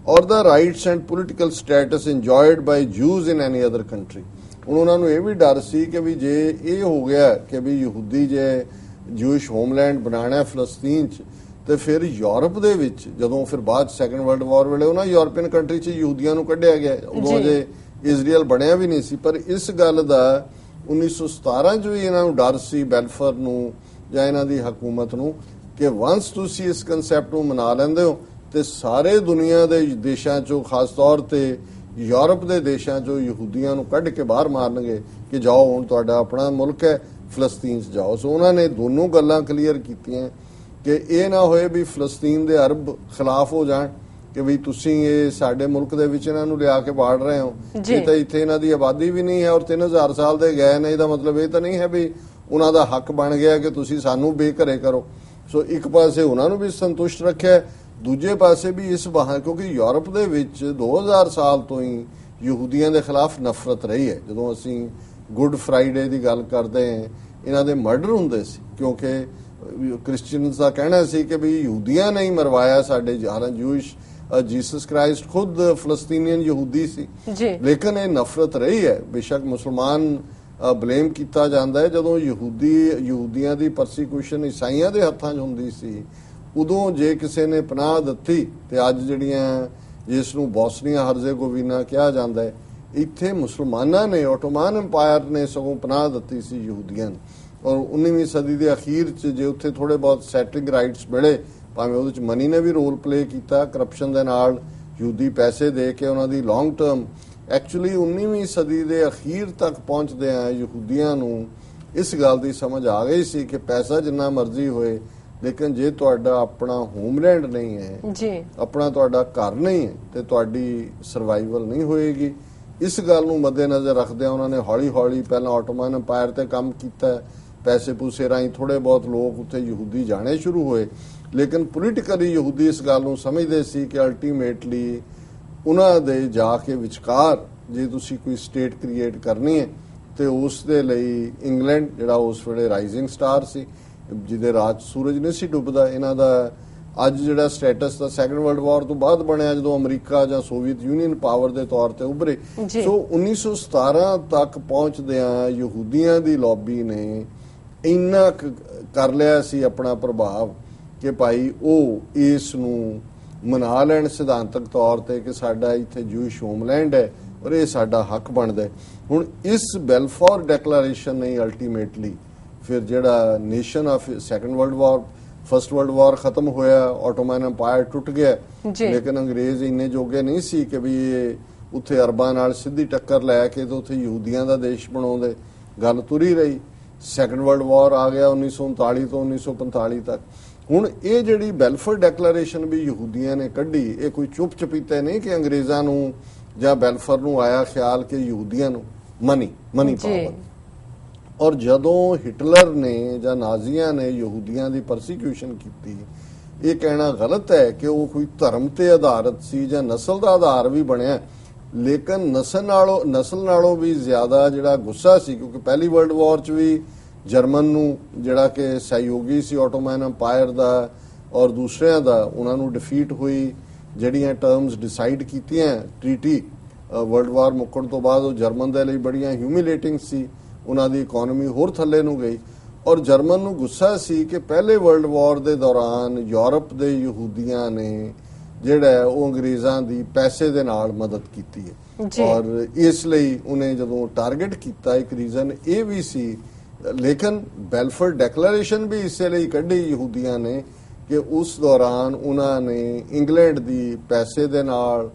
ਔਰ the rights and political status enjoyed by Jews in any other country. ਹੁਣ ਉਹਨਾਂ ਨੂੰ ਇਹ ਵੀ ਡਰ ਸੀ ਕਿ ਵੀ ਜੇ ਇਹ ਹੋ ਗਿਆ ਕਿ ਵੀ ਯਹੂਦੀ ਜੇ ਜੂਇਸ਼ ਹੋਮਲੈਂਡ ਬਣਾਉਣਾ ਫਲਸਤੀਨ 'ਚ, ਤੇ ਫਿਰ ਯੂਰਪ ਦੇ ਵਿੱਚ ਜਦੋਂ ਫਿਰ ਬਾਅਦ ਸੈਕੰਡ ਵਰਲਡ ਵਾਰ ਵੇਲੇ ਉਹਨਾਂ ਯੂਰਪੀਅਨ ਕੰਟਰੀ 'ਚ ਯਹੂਦੀਆਂ ਨੂੰ ਕੱਢਿਆ ਗਿਆ, ਉਦੋਂ ਜੇ ਇਜ਼ਰਾਈਲ ਬਣਿਆ ਵੀ ਨਹੀਂ ਸੀ। ਪਰ ਇਸ ਗੱਲ ਦਾ 1917 'ਚ ਵੀ ਇਹਨਾਂ ਨੂੰ ਡਰ ਸੀ, ਬੈਲਫਰ ਨੂੰ ਜਾਂ ਇਹਨਾਂ ਦੀ ਹਕੂਮਤ ਨੂੰ, ਕਿ ਵਾਂਸ ਤੁਸੀਂ ਇਸ ਕਨਸੈਪਟ ਨੂੰ ਮਨਾ ਲੈਂਦੇ ਹੋ ਤੇ ਸਾਰੇ ਦੁਨੀਆ ਦੇ ਦੇਸ਼ਾਂ 'ਚੋਂ, ਖਾਸ ਤੌਰ ਤੇ ਯੂਰਪ ਦੇ ਦੇਸ਼ਾਂ 'ਚੋਂ ਯਹੂਦੀਆਂ ਨੂੰ ਕੱਢ ਕੇ ਬਾਹਰ ਮਾਰਨਗੇ ਕਿ ਜਾਓ ਹੁਣ ਤੁਹਾਡਾ ਆਪਣਾ ਮੁਲਕ ਹੈ, ਫਲਸਤੀਨ 'ਚ ਜਾਓ। ਸੋ ਉਹਨਾਂ ਨੇ ਦੋਨੋਂ ਗੱਲਾਂ ਕਲੀਅਰ ਕੀਤੀਆਂ ਕਿ ਇਹ ਨਾ ਹੋਏ ਵੀ ਫਲਸਤੀਨ ਦੇ ਅਰਬ ਖਿਲਾਫ ਹੋ ਜਾਣ ਕਿ ਵੀ ਤੁਸੀਂ ਇਹ ਸਾਡੇ ਮੁਲਕ ਦੇ ਵਿੱਚ ਇਹਨਾਂ ਨੂੰ ਲਿਆ ਕੇ ਬਾੜ ਰਹੇ ਹੋ, ਇਹ ਤਾਂ ਇੱਥੇ ਇਹਨਾਂ ਦੀ ਆਬਾਦੀ ਵੀ ਨਹੀਂ ਹੈ ਔਰ 3000 ਸਾਲ ਦੇ ਗਏ ਨੇ, ਇਹਦਾ ਮਤਲਬ ਇਹ ਤਾਂ ਨਹੀਂ ਹੈ ਵੀ ਉਹਨਾਂ ਦਾ ਹੱਕ ਬਣ ਗਿਆ ਕਿ ਤੁਸੀਂ ਸਾਨੂੰ ਬੇਘਰੇ ਕਰੋ। ਸੋ ਇੱਕ ਪਾਸੇ ਉਹਨਾਂ ਨੂੰ ਵੀ ਸੰਤੁਸ਼ਟ ਰੱਖਿਆ, ਦੂਜੇ ਪਾਸੇ ਵੀ ਇਸ ਬਹਾਨੇ, ਕਿਉਂਕਿ ਯੂਰਪ ਦੇ ਵਿੱਚ 2000 ਸਾਲ ਤੋਂ ਹੀ ਯਹੂਦੀਆਂ ਦੇ ਖਿਲਾਫ ਨਫ਼ਰਤ ਰਹੀ ਹੈ। ਜਦੋਂ ਅਸੀਂ ਗੁੱਡ ਫਰਾਈਡੇ ਦੀ ਗੱਲ ਕਰਦੇ ਹਾਂ, ਇਹਨਾਂ ਦੇ ਮਰਡਰ ਹੁੰਦੇ ਸੀ, ਕਿਉਂਕਿ ਕ੍ਰਿਸਚੀਅਨਸ ਦਾ ਕਹਿਣਾ ਸੀ ਕਿ ਵੀ ਯਹੂਦੀਆਂ ਨੇ ਹੀ ਮਰਵਾਇਆ ਸਾਡੇ, ਹਾਲਾਂ ਜੂਇਸ਼ ਜੀਸਸ ਕ੍ਰਾਈਸਟ ਖੁਦ ਫਲਸਤੀਨੀਅਨ ਯਹੂਦੀ ਸੀ, ਲੇਕਿਨ ਇਹ ਨਫ਼ਰਤ ਰਹੀ ਹੈ। ਬੇਸ਼ੱਕ ਮੁਸਲਮਾਨ ਬਲੇਮ ਕੀਤਾ ਜਾਂਦਾ ਹੈ, ਜਦੋਂ ਯਹੂਦੀਆਂ ਦੀ ਪਰਸੀਕਿਊਸ਼ਨ ਈਸਾਈਆਂ ਦੇ ਹੱਥਾਂ 'ਚ ਹੁੰਦੀ ਸੀ, ਉਦੋਂ ਜੇ ਕਿਸੇ ਨੇ ਪਨਾਹ ਦਿੱਤੀ, ਤੇ ਅੱਜ ਜਿਹੜੀਆਂ ਜਿਸ ਨੂੰ ਬੋਸਨੀਆ ਹਰਜ਼ੇਗੋਵੀਨਾ ਕਿਹਾ ਜਾਂਦਾ ਹੈ, ਇੱਥੇ ਮੁਸਲਮਾਨਾਂ ਨੇ, ਆਟੋਮਨ ਐਮਪਾਇਰ ਨੇ ਸਗੋਂ ਪਨਾਹ ਦਿੱਤੀ ਸੀ ਯਹੂਦੀਆਂ ਨੂੰ। ਔਰ 19ਵੀਂ ਸਦੀ ਦੇ ਅਖੀਰ 'ਚ ਜੇ ਉੱਥੇ ਥੋੜੇ ਬਹੁਤ ਸੈਟਲਿੰਗ ਰਾਈਟਸ ਮਿਲੇ, ਭਾਵੇਂ ਉਹਦੇ 'ਚ ਮਨੀ ਨੇ ਵੀ ਰੋਲ ਪਲੇ ਕੀਤਾ, ਕਰਪਸ਼ਨ ਦੇ ਨਾਲ ਯਹੂਦੀ ਪੈਸੇ ਦੇ ਕੇ ਉਹਨਾਂ ਦੀ ਲੌਂਗ ਟਰਮ, ਐਕਚੁਅਲੀ 19ਵੀਂ ਸਦੀ ਦੇ ਅਖੀਰ ਤੱਕ ਪਹੁੰਚਦੇ ਆ ਯਹੂਦੀਆਂ ਨੂੰ ਇਸ ਗੱਲ ਦੀ ਸਮਝ ਆ ਗਈ ਸੀ ਕਿ ਪੈਸਾ ਜਿੰਨਾ ਮਰਜ਼ੀ ਹੋਏ, ਲੇਕਿਨ ਜੇ ਤੁਹਾਡਾ ਆਪਣਾ ਹੋਮਲੈਂਡ ਨਹੀਂ ਹੈ ਜੀ, ਆਪਣਾ ਤੁਹਾਡਾ ਘਰ ਨਹੀਂ ਹੈ, ਤੇ ਤੁਹਾਡੀ ਸਰਵਾਈਵਲ ਨਹੀਂ ਹੋਏਗੀ। ਇਸ ਗੱਲ ਨੂੰ ਮੱਦੇਨਜ਼ਰ ਰੱਖਦਿਆਂ ਉਹਨਾਂ ਨੇ ਹੌਲੀ ਹੌਲੀ ਪਹਿਲਾਂ ਆਟੋਮਨ ਐਮਪਾਇਰ ਤੇ ਕੰਮ ਕੀਤਾ, ਪੈਸੇ ਪੂਸੇ ਰਾਹੀਂ ਥੋੜੇ ਬਹੁਤ ਲੋਕ ਉੱਥੇ ਯਹੂਦੀ ਜਾਣੇ ਸ਼ੁਰੂ ਹੋਏ, ਲੇਕਿਨ ਪੋਲੀਟੀਕਲੀ ਯਹੂਦੀ ਇਸ ਗੱਲ ਨੂੰ ਸਮਝਦੇ ਸੀ ਕਿ ਅਲਟੀਮੇਟਲੀ ਉਹਨਾਂ ਦੇ ਜਾ ਕੇ ਵਿਚਕਾਰ ਜੇ ਤੁਸੀਂ ਕੋਈ ਸਟੇਟ ਕ੍ਰੀਏਟ ਕਰਨੀ ਹੈ, ਤੇ ਉਸ ਦੇ ਲਈ ਇੰਗਲੈਂਡ ਜਿਹੜਾ ਉਸ ਵੇਲੇ ਰਾਈਜ਼ਿੰਗ ਸਟਾਰ ਸੀ, ਜਿਹਦੇ ਰਾਜ ਸੂਰਜ ਨਹੀਂ ਸੀ ਡੁੱਬਦਾ, ਇਹਨਾਂ ਦਾ ਅੱਜ ਜਿਹੜਾ ਸਟੇਟਸ ਦਾ ਸੈਕੰਡ ਵਰਲਡ ਵਾਰ ਤੋਂ ਬਾਅਦ ਬਣਿਆ, ਜਦੋਂ ਅਮਰੀਕਾ ਜਾਂ ਸੋਵੀਅਤ ਯੂਨੀਅਨ ਪਾਵਰ ਦੇ ਤੌਰ ਤੇ ਉੱਭਰੇ। ਸੋ 1917 ਤੱਕ ਪਹੁੰਚਦਿਆਂ ਯਹੂਦੀਆਂ ਦੀ ਲੌਬੀ ਨੇ ਇੰਨਾ ਕਰ ਲਿਆ ਸੀ ਆਪਣਾ ਪ੍ਰਭਾਵ ਕਿ ਭਾਈ ਉਹ ਇਸ ਨੂੰ ਮਨਾ ਲੈਣ ਸਿਧਾਂਤਕ ਤੌਰ ਤੇ ਕਿ ਸਾਡਾ ਇੱਥੇ ਜੂਇਸ਼ ਹੋਮਲੈਂਡ ਹੈ ਔਰ ਇਹ ਸਾਡਾ ਹੱਕ ਬਣਦਾ ਹੈ। ਹੁਣ ਇਸ ਬੈਲਫੋਰ ਡੈਕਲੇਰੇਸ਼ਨ ਨੇ ਅਲਟੀਮੇਟਲੀ ਫਿਰ ਜਿਹੜਾ nation of second world war, first world war ਖਤਮ ਹੋਇਆ, ਆਟੋਮਨ ਐਮਪਾਇਰ ਟੁੱਟ ਗਿਆ, ਲੇਕਿਨ ਅੰਗਰੇਜ਼ ਇੰਨੇ ਜੋਗੇ ਨਹੀਂ ਸੀ ਕਿ ਵੀ ਇਹ ਉੱਥੇ ਅਰਬਾਂ ਨਾਲ ਸਿੱਧੀ ਟੱਕਰ ਲੈ ਕੇ ਤੇ ਉੱਥੇ ਯਹੂਦੀਆਂ ਦਾ ਦੇਸ਼ ਬਣਾਉਂਦੇ। ਗੱਲ ਤੁਰੀ ਰਹੀ, ਸੈਕੰਡ ਵਰਲਡ ਵਾਰ ਆ ਗਿਆ 1939 ਤੋਂ 1945 ਤੱਕ। ਹੁਣ ਇਹ ਜਿਹੜੀ ਬੈਲਫੋਰ ਡੈਕਲੇਰੇਸ਼ਨ ਵੀ ਯਹੂਦੀਆਂ ਨੇ ਕੱਢੀ, ਇਹ ਕੋਈ ਚੁੱਪ ਚਪੀਤੇ ਨਹੀਂ ਕਿ ਅੰਗਰੇਜ਼ਾਂ ਨੂੰ ਜਾਂ ਬੈਲਫੋਰ ਨੂੰ ਆਇਆ ਖਿਆਲ ਕਿ ਯਹੂਦੀਆਂ ਨੂੰ ਮਨੀ ਪਾਵਰ। ਔਰ ਜਦੋਂ ਹਿਟਲਰ ਨੇ ਜਾਂ ਨਾਜ਼ੀਆਂ ਨੇ ਯਹੂਦੀਆਂ ਦੀ ਪਰਸੀਕਿਊਸ਼ਨ ਕੀਤੀ, ਇਹ ਕਹਿਣਾ ਗਲਤ ਹੈ ਕਿ ਉਹ ਕੋਈ ਧਰਮ ਤੇ ਆਧਾਰਿਤ ਸੀ ਜਾਂ ਨਸਲ ਦਾ ਆਧਾਰ ਵੀ ਬਣਿਆ, ਲੇਕਿਨ ਨਸਲ ਨਾਲੋਂ ਵੀ ਜ਼ਿਆਦਾ ਜਿਹੜਾ ਗੁੱਸਾ ਸੀ, ਕਿਉਂਕਿ ਪਹਿਲੀ ਵਰਲਡ ਵਾਰ 'ਚ ਵੀ ਜਰਮਨ ਨੂੰ ਜਿਹੜਾ ਕਿ ਸਹਿਯੋਗੀ ਸੀ ਆਟੋਮਨ ਐਮਪਾਇਰ ਦਾ ਔਰ ਦੂਸਰਿਆਂ ਦਾ, ਉਹਨਾਂ ਨੂੰ ਡਿਫੀਟ ਹੋਈ। ਜਿਹੜੀਆਂ ਟਰਮਸ ਡਿਸਾਈਡ ਕੀਤੀਆਂ ਟ੍ਰੀਟੀ ਵਰਲਡ ਵਾਰ ਮੁੱਕਣ ਤੋਂ ਬਾਅਦ ਉਹ ਜਰਮਨ ਦੇ ਲਈ ਬੜੀਆਂ ਹਿਊਮਿਲੇਟਿੰਗ ਸੀ। ਉਹਨਾਂ ਦੀ ਇਕਨੋਮੀ ਹੋਰ ਥੱਲੇ ਨੂੰ ਗਈ ਔਰ ਜਰਮਨ ਨੂੰ ਗੁੱਸਾ ਸੀ ਕਿ ਪਹਿਲੇ ਵਰਲਡ ਵਾਰ ਦੇ ਦੌਰਾਨ ਯੂਰਪ ਦੇ ਯਹੂਦੀਆਂ ਨੇ ਜਿਹੜਾ ਉਹ ਅੰਗਰੇਜ਼ਾਂ ਦੀ ਪੈਸੇ ਦੇ ਨਾਲ ਮਦਦ ਕੀਤੀ ਹੈ ਔਰ ਇਸ ਲਈ ਉਹਨੇ ਜਦੋਂ ਟਾਰਗੇਟ ਕੀਤਾ ਇੱਕ ਰੀਜ਼ਨ ਇਹ ਵੀ ਸੀ। ਲੇਕਿਨ ਬੈਲਫੋਰ ਡੈਕਲੇਰੇਸ਼ਨ ਵੀ ਇਸੇ ਲਈ ਕੱਢੀ ਯਹੂਦੀਆਂ ਨੇ ਕਿ ਉਸ ਦੌਰਾਨ ਉਹਨਾਂ ਨੇ ਇੰਗਲੈਂਡ ਦੀ ਪੈਸੇ ਦੇ ਨਾਲ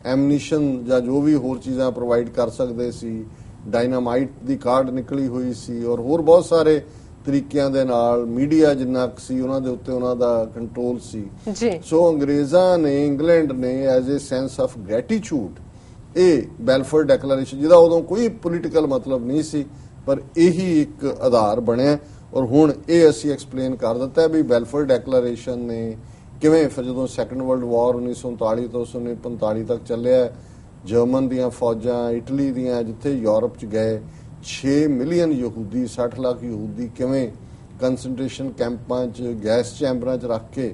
ਐਮਨੀਸ਼ਨ ਜਾਂ ਜੋ ਵੀ ਹੋਰ ਚੀਜ਼ਾਂ ਪ੍ਰੋਵਾਈਡ ਕਰ ਸਕਦੇ ਸੀ, ਡਾਇਨਾਮਾਈਟ ਦੀ ਕਾਰਡ ਨਿਕਲੀ ਹੋਈ ਸੀ ਔਰ ਹੋਰ ਬਹੁਤ ਸਾਰੇ ਤਰੀਕਿਆਂ ਦੇ ਨਾਲ ਮੀਡੀਆ ਜਿੰਨਾ ਸੀ ਉਹਨਾਂ ਦੇ ਉੱਤੇ ਉਹਨਾਂ ਦਾ ਕੰਟਰੋਲ ਸੀ। ਸੋ ਅੰਗਰੇਜ਼ਾਂ ਨੇ ਇੰਗਲੈਂਡ ਨੇ as a sense of gratitude ਇਹ ਬੈਲਫੋਰ ਡੈਕਲੇਰੇਸ਼ਨ ਜਿਹਦਾ ਉਦੋਂ ਕੋਈ ਪੋਲੀਟੀਕਲ ਮਤਲਬ ਨਹੀਂ ਸੀ ਪਰ ਇਹੀ ਇੱਕ ਆਧਾਰ ਬਣਿਆ ਔਰ ਹੁਣ ਇਹ ਅਸੀਂ ਐਕਸਪਲੇਨ ਕਰ ਦਿੱਤਾ ਵੀ ਬੈਲਫੋਰ ਡੈਕਲੇਰੇਸ਼ਨ ਨੇ ਕਿਵੇਂ ਫਿਰ ਜਦੋਂ ਸੈਕੰਡ ਵਰਲਡ ਵਾਰ 1939 ਤੋਂ 1945 ਤੱਕ ਚੱਲਿਆ ਜਰਮਨ ਦੀਆਂ ਫੌਜਾਂ ਇਟਲੀ ਦੀਆਂ ਜਿੱਥੇ ਯੂਰਪ 'ਚ ਗਏ 6 ਮਿਲੀਅਨ ਯਹੂਦੀ 60 ਲੱਖ ਯਹੂਦੀ ਕਿਵੇਂ ਕੰਸੈਂਟਰੇਸ਼ਨ ਕੈਂਪਾਂ 'ਚ ਗੈਸ ਚੈਂਬਰਾਂ 'ਚ ਰੱਖ ਕੇ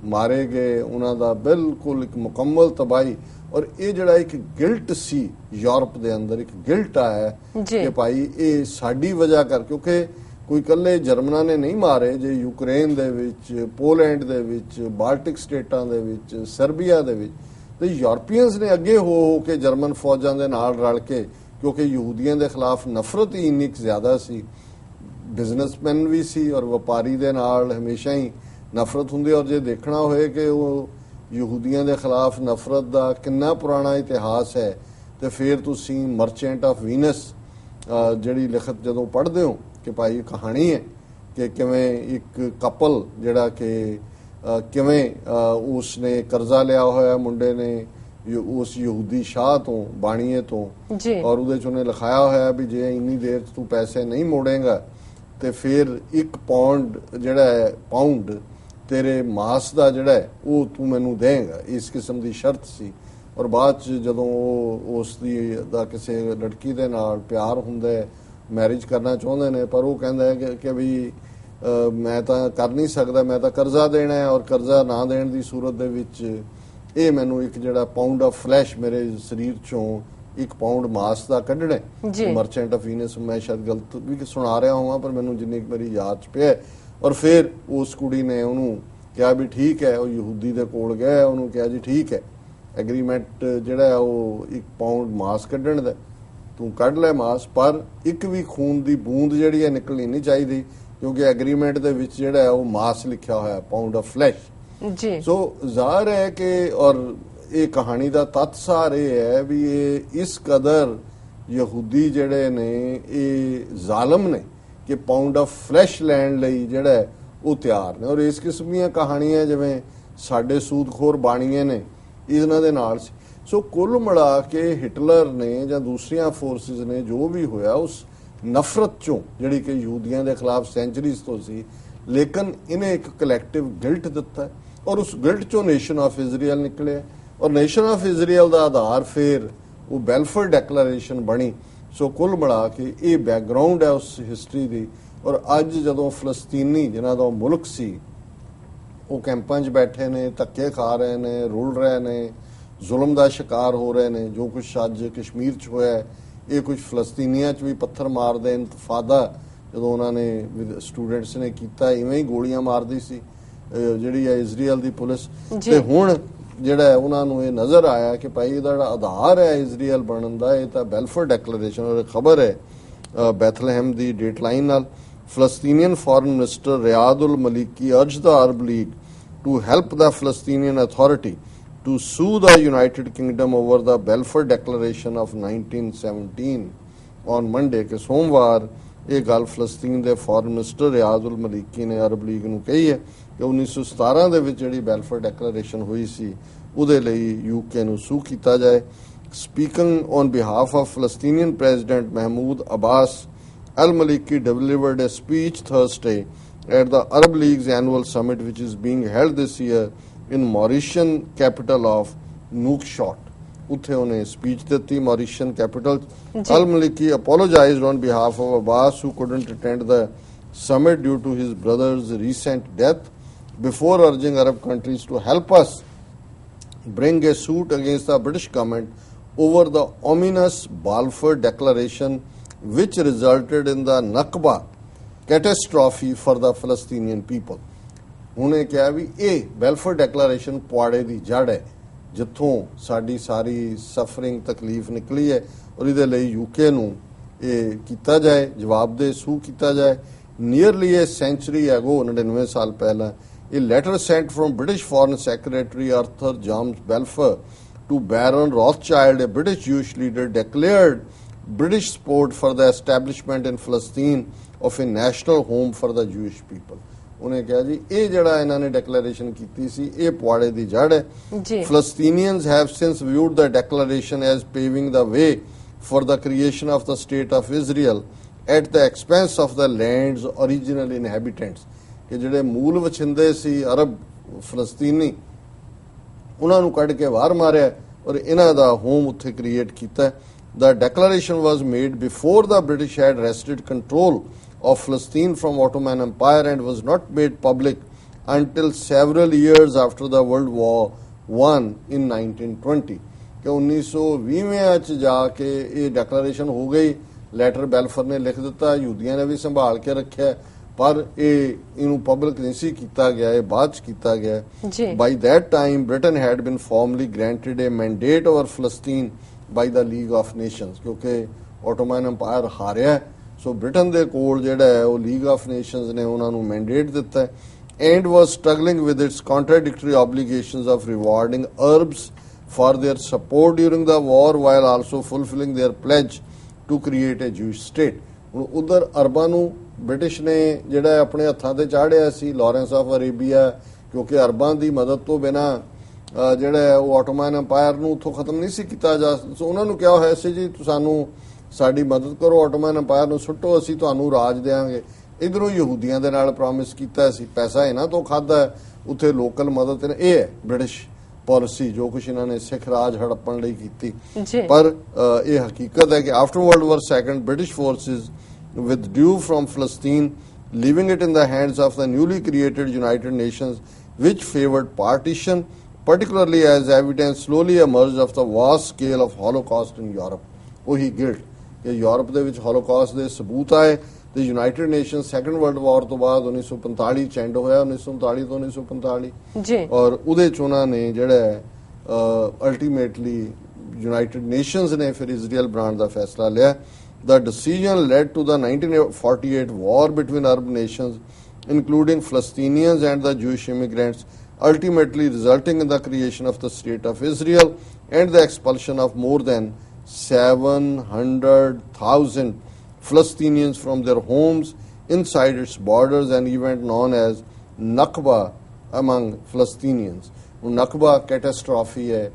ਮਾਰੇ ਗਏ ਉਹਨਾਂ ਦਾ ਬਿਲਕੁਲ ਇੱਕ ਮੁਕੰਮਲ ਤਬਾਹੀ ਔਰ ਇਹ ਜਿਹੜਾ ਇੱਕ ਗਿਲਟ ਸੀ ਯੂਰਪ ਦੇ ਅੰਦਰ ਇੱਕ ਗਿਲਟ ਆਇਆ ਕਿ ਭਾਈ ਇਹ ਸਾਡੀ ਵਜ੍ਹਾ ਕਰ ਕਿਉਂਕਿ ਕੋਈ ਇਕੱਲੇ ਜਰਮਨਾਂ ਨੇ ਨਹੀਂ ਮਾਰੇ ਜੇ ਯੂਕਰੇਨ ਦੇ ਵਿੱਚ ਪੋਲੈਂਡ ਦੇ ਵਿੱਚ ਬਾਲਟਿਕ ਸਟੇਟਾਂ ਦੇ ਵਿੱਚ ਸਰਬੀਆ ਦੇ ਵਿੱਚ ਤੇ ਯੂਰਪੀਅਨਸ ਨੇ ਅੱਗੇ ਹੋ ਕੇ ਜਰਮਨ ਫੌਜਾਂ ਦੇ ਨਾਲ ਰਲ ਕੇ ਕਿਉਂਕਿ ਯਹੂਦੀਆਂ ਦੇ ਖਿਲਾਫ ਨਫ਼ਰਤ ਹੀ ਇੰਨੀ ਜ਼ਿਆਦਾ ਸੀ ਬਿਜ਼ਨਸਮੈਨ ਵੀ ਸੀ ਔਰ ਵਪਾਰੀ ਦੇ ਨਾਲ ਹਮੇਸ਼ਾ ਹੀ ਨਫ਼ਰਤ ਹੁੰਦੀ ਔਰ ਜੇ ਦੇਖਣਾ ਹੋਏ ਕਿ ਉਹ ਯਹੂਦੀਆਂ ਦੇ ਖਿਲਾਫ ਨਫ਼ਰਤ ਦਾ ਕਿੰਨਾ ਪੁਰਾਣਾ ਇਤਿਹਾਸ ਹੈ ਤੇ ਫਿਰ ਤੁਸੀਂ ਮਰਚੈਂਟ ਆਫ ਵੀਨਸ ਜਿਹੜੀ ਲਿਖਤ ਜਦੋਂ ਪੜ੍ਹਦੇ ਹੋ ਕਿ ਭਾਈ ਕਹਾਣੀ ਹੈ ਕਿ ਕਿਵੇਂ ਇੱਕ ਕਪਲ ਜਿਹੜਾ ਕਿ ਕਿਵੇਂ ਉਸ ਨੇ ਕਰਜ਼ਾ ਲਿਆ ਹੋਇਆ ਮੁੰਡੇ ਨੇ ਉਸ ਯਹੂਦੀ ਸ਼ਾਹ ਤੋਂ ਬਾਣੀਏ ਤੋਂ ਔਰ ਉਹਦੇ ਚ ਉਹਨੇ ਲਿਖਾਇਆ ਹੋਇਆ ਵੀ ਜੇ ਇੰਨੀ ਦੇਰ ਚ ਤੂੰ ਪੈਸੇ ਨਹੀਂ ਮੋੜੇਗਾ ਤੇ ਫਿਰ 1 ਪਾਉਂਡ ਜਿਹੜਾ ਹੈ ਪਾਉਂਡ ਤੇਰੇ ਮਾਸ ਦਾ ਜਿਹੜਾ ਹੈ ਉਹ ਤੂੰ ਮੈਨੂੰ ਦੇਂਗਾ ਇਸ ਕਿਸਮ ਦੀ ਸ਼ਰਤ ਸੀ ਔਰ ਬਾਅਦ ਚ ਜਦੋਂ ਉਹ ਉਸ ਦੀ ਦਾ ਕਿਸੇ ਲੜਕੀ ਦੇ ਨਾਲ ਪਿਆਰ ਹੁੰਦਾ ਹੈ ਮੈਰਿਜ ਕਰਨਾ ਚਾਹੁੰਦੇ ਨੇ ਪਰ ਉਹ ਕਹਿੰਦਾ ਹੈ ਕਿ ਵੀ ਮੈਂ ਤਾਂ ਕਰ ਨਹੀਂ ਸਕਦਾ ਮੈਂ ਤਾਂ ਕਰਜ਼ਾ ਦੇਣਾ ਹੈ ਔਰ ਕਰਜ਼ਾ ਨਾ ਦੇਣ ਦੀ ਸੂਰਤ ਦੇ ਵਿੱਚ ਇਹ ਮੈਨੂੰ ਇੱਕ ਜਿਹੜਾ ਪਾਉਂਡ ਆਫ ਫਲੈਸ਼ ਮੇਰੇ ਸਰੀਰ ਚੋਂ 1 ਪਾਉਂਡ ਮਾਸ ਦਾ ਕੱਢਣਾ ਮਰਚੈਂਟ ਆਫ ਵੀਨਸ ਮੈਂ ਸ਼ਾਇਦ ਗਲਤ ਵੀ ਸੁਣਾ ਰਿਹਾ ਹਾਂ ਪਰ ਮੈਨੂੰ ਜਿੰਨੀ ਮੇਰੀ ਯਾਦ ਚ ਪਿਆ ਔਰ ਫਿਰ ਉਸ ਕੁੜੀ ਨੇ ਉਹਨੂੰ ਕਿਹਾ ਵੀ ਠੀਕ ਹੈ ਉਹ ਯਹੂਦੀ ਦੇ ਕੋਲ ਗਿਆ ਉਹਨੂੰ ਕਿਹਾ ਜੀ ਠੀਕ ਹੈ ਐਗਰੀਮੈਂਟ ਜਿਹੜਾ ਉਹ 1 ਪਾਉਂਡ ਮਾਸ ਕੱਢਣ ਦਾ ਤੂੰ ਕੱਢ ਲੈ ਮਾਸ ਪਰ ਇੱਕ ਵੀ ਖੂਨ ਦੀ ਬੂੰਦ ਜਿਹੜੀ ਹੈ ਨਿਕਲਣੀ ਨਹੀਂ ਚਾਹੀਦੀ ਕਿਉਂਕਿ ਐਗਰੀਮੈਂਟ ਦੇ ਵਿੱਚ ਜਿਹੜਾ ਉਹ ਮਾਸ ਲਿਖਿਆ ਹੋਇਆ ਪਾਉਂਡ ਆਫ ਫਲੈਸ਼ ਸੋ ਜ਼ਾਹਰ ਹੈ ਕਿ ਔਰ ਇਹ ਕਹਾਣੀ ਦਾ ਤੱਤ ਸਾਰ ਇਹ ਹੈ ਵੀ ਇਹ ਇਸ ਕਦਰ ਯਹੂਦੀ ਜਿਹੜੇ ਨੇ ਇਹ ਜ਼ਾਲਮ ਨੇ ਕਿ ਪਾਉਂਡ ਆਫ ਫਲੈਸ਼ ਲੈਣ ਲਈ ਜਿਹੜਾ ਉਹ ਤਿਆਰ ਨੇ ਔਰ ਇਸ ਕਿਸਮ ਦੀਆਂ ਕਹਾਣੀਆਂ ਜਿਵੇਂ ਸਾਡੇ ਸੂਦਖੋਰ ਬਾਣੀਏ ਨੇ ਇਹਨਾਂ ਦੇ ਨਾਲ ਸੀ। ਸੋ ਕੁੱਲ ਮਿਲਾ ਕੇ ਹਿਟਲਰ ਨੇ ਜਾਂ ਦੂਸਰੀਆਂ ਫੋਰਸਿਸ ਨੇ ਜੋ ਵੀ ਹੋਇਆ ਉਸ ਨਫ਼ਰਤ ਚੋਂ ਜਿਹੜੀ ਕਿ ਯਹੂਦੀਆਂ ਦੇ ਖਿਲਾਫ ਸੈਂਚਰੀਜ਼ ਤੋਂ ਸੀ ਲੇਕਿਨ ਇਹਨੇ ਇੱਕ ਕਲੈਕਟਿਵ ਗਿਲਟ ਦਿੱਤਾ ਔਰ ਉਸ ਗਿਲਟ ਚੋਂ ਨੇਸ਼ਨ ਆਫ ਇਜ਼ਰਾਈਲ ਨਿਕਲਿਆ ਔਰ ਨੇਸ਼ਨ ਆਫ ਇਜ਼ਰਾਈਲ ਦਾ ਆਧਾਰ ਫਿਰ ਉਹ ਬੈਲਫੋਰ ਡੈਕਲੇਰੇਸ਼ਨ ਬਣੀ। ਸੋ ਕੁੱਲ ਮਿਲਾ ਕੇ ਇਹ ਬੈਕਗ੍ਰਾਉਂਡ ਹੈ ਉਸ ਹਿਸਟਰੀ ਦੀ ਔਰ ਅੱਜ ਜਦੋਂ ਫਲਸਤੀਨੀ ਜਿਨ੍ਹਾਂ ਦਾ ਮੁਲਕ ਸੀ ਉਹ ਕੈਂਪਾਂ 'ਚ ਬੈਠੇ ਨੇ ਧੱਕੇ ਖਾ ਰਹੇ ਨੇ ਰੁਲ ਰਹੇ ਨੇ ਜ਼ੁਲਮ ਦਾ ਸ਼ਿਕਾਰ ਹੋ ਰਹੇ ਨੇ ਜੋ ਕੁਝ ਅੱਜ ਕਸ਼ਮੀਰ 'ਚ ਹੋਇਆ ਇਹ ਕੁਝ ਫਲਸਤੀਨੀਆਂ 'ਚ ਵੀ ਪੱਥਰ ਮਾਰਦੇ ਇੰਤਫਾਦਾ ਜਦੋਂ ਉਹਨਾਂ ਨੇ ਸਟੂਡੈਂਟਸ ਨੇ ਕੀਤਾ ਇਵੇਂ ਹੀ ਗੋਲੀਆਂ ਮਾਰਦੀ ਸੀ ਜਿਹੜੀ ਹੈ ਇਜ਼ਰਾਈਲ ਦੀ ਪੁਲਿਸ ਤੇ ਹੁਣ ਜਿਹੜਾ ਉਹਨਾਂ ਨੂੰ ਇਹ ਨਜ਼ਰ ਆਇਆ ਕਿ ਭਾਈ ਇਹਦਾ ਜਿਹੜਾ ਆਧਾਰ ਹੈ ਇਜ਼ਰਾਈਲ ਬਣਨ ਦਾ ਇਹ ਤਾਂ ਬੈਲਫੋਰ ਡੈਕਲੇਰੇਸ਼ਨ ਔਰ ਖਬਰ ਹੈ ਬੈਥਲਹਮ ਦੀ ਡੇਟਲਾਈਨ ਨਾਲ Palestinian Foreign Minister Riyadul Maliki urged the Arab League to help the Palestinian Authority to sue the United Kingdom over the Balfour Declaration of 1917 on Monday ਕਿ ਸੋਮਵਾਰ ਇਹ ਗੱਲ ਫਲਸਤੀਨ ਦੇ ਫੋਰਨ ਮਿਨਿਸਟਰ ਰਿਆਦੁਲ ਮਲੀਕੀ ਨੇ ਅਰਬ ਲੀਗ ਨੂੰ ਕਹੀ ਹੈ ਕਿ 1917 ਦੇ ਵਿੱਚ ਜਿਹੜੀ ਬੈਲਫੋਰ ਡੈਕਲੇਰੇਸ਼ਨ ਹੋਈ ਸੀ ਉਹਦੇ ਲਈ ਯੂਕੇ ਨੂੰ ਸੂ ਕੀਤਾ ਜਾਏ। Speaking on behalf of Palestinian President Mahmoud Abbas, Al-Maliki delivered a speech Thursday at the Arab League's annual summit which is being held this year in Mauritian capital of Nouakchott. Uthe ਉਹਨੇ speech ਦਿੱਤੀ Mauritian capital. Al-Maliki apologized on behalf of Abbas who couldn't attend the summit due to his brother's recent death before urging Arab countries to help us bring a suit against the British government over the ominous Balfour Declaration, which resulted in the Nakba catastrophe for the Palestinian people. ਉਹਨੇ ਕਿਹਾ ਵੀ ਇਹ Balfour declaration ਪੁਆੜੇ ਦੀ ਜੜ ਹੈ ਜਿੱਥੋਂ ਸਾਡੀ ਸਾਰੀ suffering ਤਕਲੀਫ ਨਿਕਲੀ ਹੈ ਔਰ ਇਹਦੇ ਲਈ ਯੂਕੇ ਨੂੰ ਇਹ ਕੀਤਾ ਜਾਏ, ਜਵਾਬਦੇਹ ਸੂ ਕੀਤਾ ਜਾਏ। ਨੀਅਰਲੀ a century ago 99 ਸਾਲ ਪਹਿਲਾਂ a letter sent from British Foreign Secretary Arthur James Balfour to Baron Rothschild, a British Jewish leader, declared British support for the establishment in Palestine of a national home for the Jewish people. ਉਹਨੇ ਕਿਹਾ ਜੀ ਇਹ ਜਿਹੜਾ ਇਹਨਾਂ ਨੇ declaration ਕੀਤੀ ਸੀ ਇਹ ਪੁਆੜੇ ਦੀ ਜੜ ਹੈ। Palestinians have since viewed the declaration as paving the way for the creation of the state of Israel at the expense of the land's original inhabitants, ਕਿ ਜਿਹੜੇ ਮੂਲ ਵਛਿੰਦੇ ਸੀ ਅਰਬ ਫਲਸਤੀਨੀ ਉਹਨਾਂ ਨੂੰ ਕੱਢ ਕੇ ਬਾਹਰ ਮਾਰਿਆ ਔਰ ਇਹਨਾਂ ਦਾ ਹੋਮ ਉੱਥੇ ਕ੍ਰੀਏਟ ਕੀਤਾ। The declaration was made before the British had wrested control of Palestine from Ottoman Empire and was not made public until several years after the World War I in 1920. ਕਿ 1920 ਚ ਜਾ ਕੇ ਇਹ declaration ਹੋ ਗਈ, letter ਬੈਲਫਰ ਨੇ ਲਿਖ ਦਿੱਤਾ, ਯਹੂਦੀਆਂ ਨੇ ਵੀ ਸੰਭਾਲ ਕੇ ਰੱਖਿਆ, ਪਰ ਇਹਨੂੰ ਪਬਲਿਕ ਨਹੀਂ ਸੀ ਕੀਤਾ ਗਿਆ, ਇਹ ਬਾਅਦ ਚ ਕੀਤਾ ਗਿਆ। By that time Britain had been formally granted a mandate over Palestine by the League of Nations, ਕਿਉਂਕਿ Ottoman Empire ਹਾਰਿਆ, ਸੋ ਬ੍ਰਿਟਨ ਦੇ ਕੋਲ ਜਿਹੜਾ ਹੈ ਉਹ ਲੀਗ ਆਫ ਨੇਸ਼ਨਸ ਨੇ ਉਹਨਾਂ ਨੂੰ ਮੈਂਡੇਟ ਦਿੱਤਾ and was struggling with its contradictory obligations of rewarding Arabs for their support during the war while also fulfilling their pledge to create a Jewish state. ਹੁਣ ਉਧਰ ਅਰਬਾਂ ਨੂੰ ਬ੍ਰਿਟਿਸ਼ ਨੇ ਜਿਹੜਾ ਆਪਣੇ ਹੱਥਾਂ ਤੇ ਚਾੜਿਆ ਸੀ ਲਾਰੈਂਸ ਆਫ ਅਰੇਬੀਆ, ਕਿਉਂਕਿ ਅਰਬਾਂ ਦੀ ਮਦਦ ਤੋਂ ਬਿਨਾ ਜਿਹੜਾ ਉਹ ਆਟੋਮਨ ਅੰਪਾਇਰ ਨੂੰ ਉੱਥੋਂ ਖਤਮ ਨਹੀਂ ਸੀ ਕੀਤਾ ਜਾ। ਸੋ ਉਹਨਾਂ ਨੂੰ ਕਿਹਾ ਹੋਇਆ ਸੀ ਜੀ ਸਾਨੂੰ ਸਾਡੀ ਮਦਦ ਕਰੋ, ਆਟੋਮਨ ਅੰਪਾਇਰ ਨੂੰ ਸੁੱਟੋ, ਅਸੀਂ ਤੁਹਾਨੂੰ ਰਾਜ ਦੇਵਾਂਗੇ। ਇਧਰੋਂ ਯਹੂਦੀਆਂ ਦੇ ਨਾਲ ਪ੍ਰੋਮਿਸ ਕੀਤਾ ਸੀ, ਪੈਸਾ ਇਹਨਾਂ ਤੋਂ ਖਾਦਾ, ਉੱਥੇ ਲੋਕਲ ਮਦਦ। ਇਹ ਹੈ ਬ੍ਰਿਟਿਸ਼ ਪਾਲਿਸੀ ਜੋ ਕੁਛ ਇਹਨਾਂ ਨੇ ਸਿੱਖ ਰਾਜ ਹੜੱਪਣ ਲਈ ਕੀਤੀ। ਪਰ ਇਹ ਹਕੀਕਤ ਹੈ ਕਿ after world war second British forces withdrew from Palestine, leaving it in the hands of the newly created United Nations, which favored partition, particularly as evidence slowly emerged of the vast scale of Holocaust in Europe. ਉਹੀ guilt ਕਿ Europe ਦੇ ਵਿੱਚ Holocaust ਦੇ ਸਬੂਤ ਆਏ ਤੇ United Nation second world war ਤੋਂ ਬਾਅਦ 1945 ਚ ਐਂਡ ਹੋਇਆ, 1939 ਤੋਂ 1945 ਔਰ ਉਹਦੇ ਚ ਉਹਨਾਂ ਨੇ ਜਿਹੜਾ ਅਲਟੀਮੇਟਲੀ ਯੂਨਾਈਟਿਡ ਨੇਸ਼ਨਸ ਨੇ ਫਿਰ ਇਜ਼ਰਾਈਲ ਬਣਾਉਣ ਦਾ ਫੈਸਲਾ ਲਿਆ। The decision led to the 1948 war between Arab nations, including Palestinians and the Jewish immigrants, ultimately resulting in the creation of the State of Israel and the expulsion of more than 700,000 Palestinians from their homes inside its borders, an event known as Nakba among Palestinians. Nakba catastrophe ਹੈ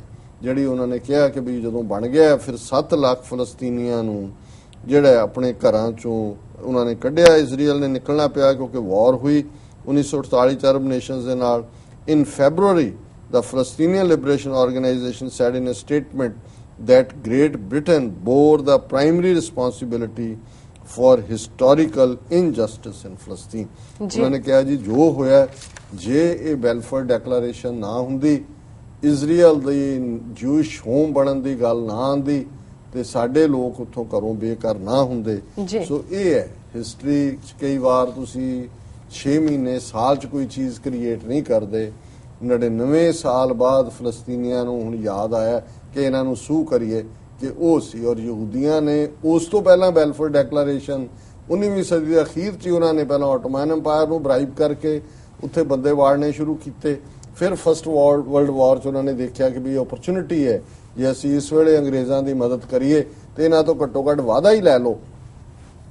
ਜਿਹੜੀ ਉਹਨਾਂ ਨੇ ਕਿਹਾ ਕਿ ਵੀ ਜਦੋਂ ਬਣ ਗਿਆ ਫਿਰ 7 ਲੱਖ ਫਲਸਤੀਨੀਆਂ ਨੂੰ ਜਿਹੜਾ ਆਪਣੇ ਘਰਾਂ ਚੋਂ ਉਹਨਾਂ ਨੇ ਕੱਢਿਆ, ਇਜ਼ਰਾਈਲ ਨੇ ਨਿਕਲਣਾ ਪਿਆ ਕਿਉਂਕਿ ਵਾਰ ਹੋਈ 1948 ਚ ਅਰਬ ਨੇਸ਼ਨਸ ਦੇ ਨਾਲ। ਇਨ February the Palestinian Liberation Organization said in a statement that Great Britain bore the primary responsibility for historical injustice in Palestine. ਉਹਨਾਂ ਨੇ ਕਿਹਾ ਜੀ ਜੋ ਹੋਇਆ ਜੇ ਇਹ ਬੈਲਫੋਰ ਡੈਕਲੇਰੇਸ਼ਨ ਨਾ ਹੁੰਦੀ, ਇਜ਼ਰਾਈਲ ਦੀ ਜੂਇਸ਼ ਹੋਮ ਬਣਨ ਦੀ ਗੱਲ ਨਾ ਆਉਂਦੀ ਤੇ ਸਾਡੇ ਲੋਕ ਉੱਥੋਂ ਘਰੋਂ ਬੇਘਰ ਨਾ ਹੁੰਦੇ। ਸੋ ਇਹ ਹੈ ਹਿਸਟਰੀ ਚ ਕਈ ਵਾਰ ਤੁਸੀਂ 6 ਮਹੀਨੇ ਸਾਲ ਚ ਕੋਈ ਚੀਜ਼ ਕ੍ਰੀਏਟ ਨਹੀਂ ਕਰਦੇ, 99 ਸਾਲ ਬਾਅਦ ਫਲਸਤੀਨੀਆਂ ਨੂੰ ਹੁਣ ਯਾਦ ਆਇਆ ਕਿ ਇਹਨਾਂ ਨੂੰ ਸੂ ਕਰੀਏ ਕਿ ਉਹ ਸੀ। ਔਰ ਯਹੂਦੀਆਂ ਨੇ ਉਸ ਤੋਂ ਪਹਿਲਾਂ ਬੈਲਫੋਰ ਡੈਕਲੇਰੇਸ਼ਨ 19ਵੀਂ ਸਦੀ ਦੇ ਅਖੀਰ ਚ ਉਹਨਾਂ ਨੇ ਪਹਿਲਾਂ ਆਟੋਮਨ ਅੰਪਾਇਰ ਨੂੰ ਬਰਾਈਬ ਕਰਕੇ ਉੱਥੇ ਬੰਦੇ ਵਾੜਨੇ ਸ਼ੁਰੂ ਕੀਤੇ। ਫਿਰ ਫਸਟ ਵਰਲਡ ਵਾਰ ਚ ਉਹਨਾਂ ਨੇ ਦੇਖਿਆ ਕਿ ਵੀ ਓਪਰਚੁਨਿਟੀ ਹੈ ਜੇ ਅਸੀਂ ਇਸ ਵੇਲੇ ਅੰਗਰੇਜ਼ਾਂ ਦੀ ਮਦਦ ਕਰੀਏ ਤੇ ਇਹਨਾਂ ਤੋਂ ਘੱਟੋ ਘੱਟ ਵਾਅਦਾ ਹੀ ਲੈ ਲਓ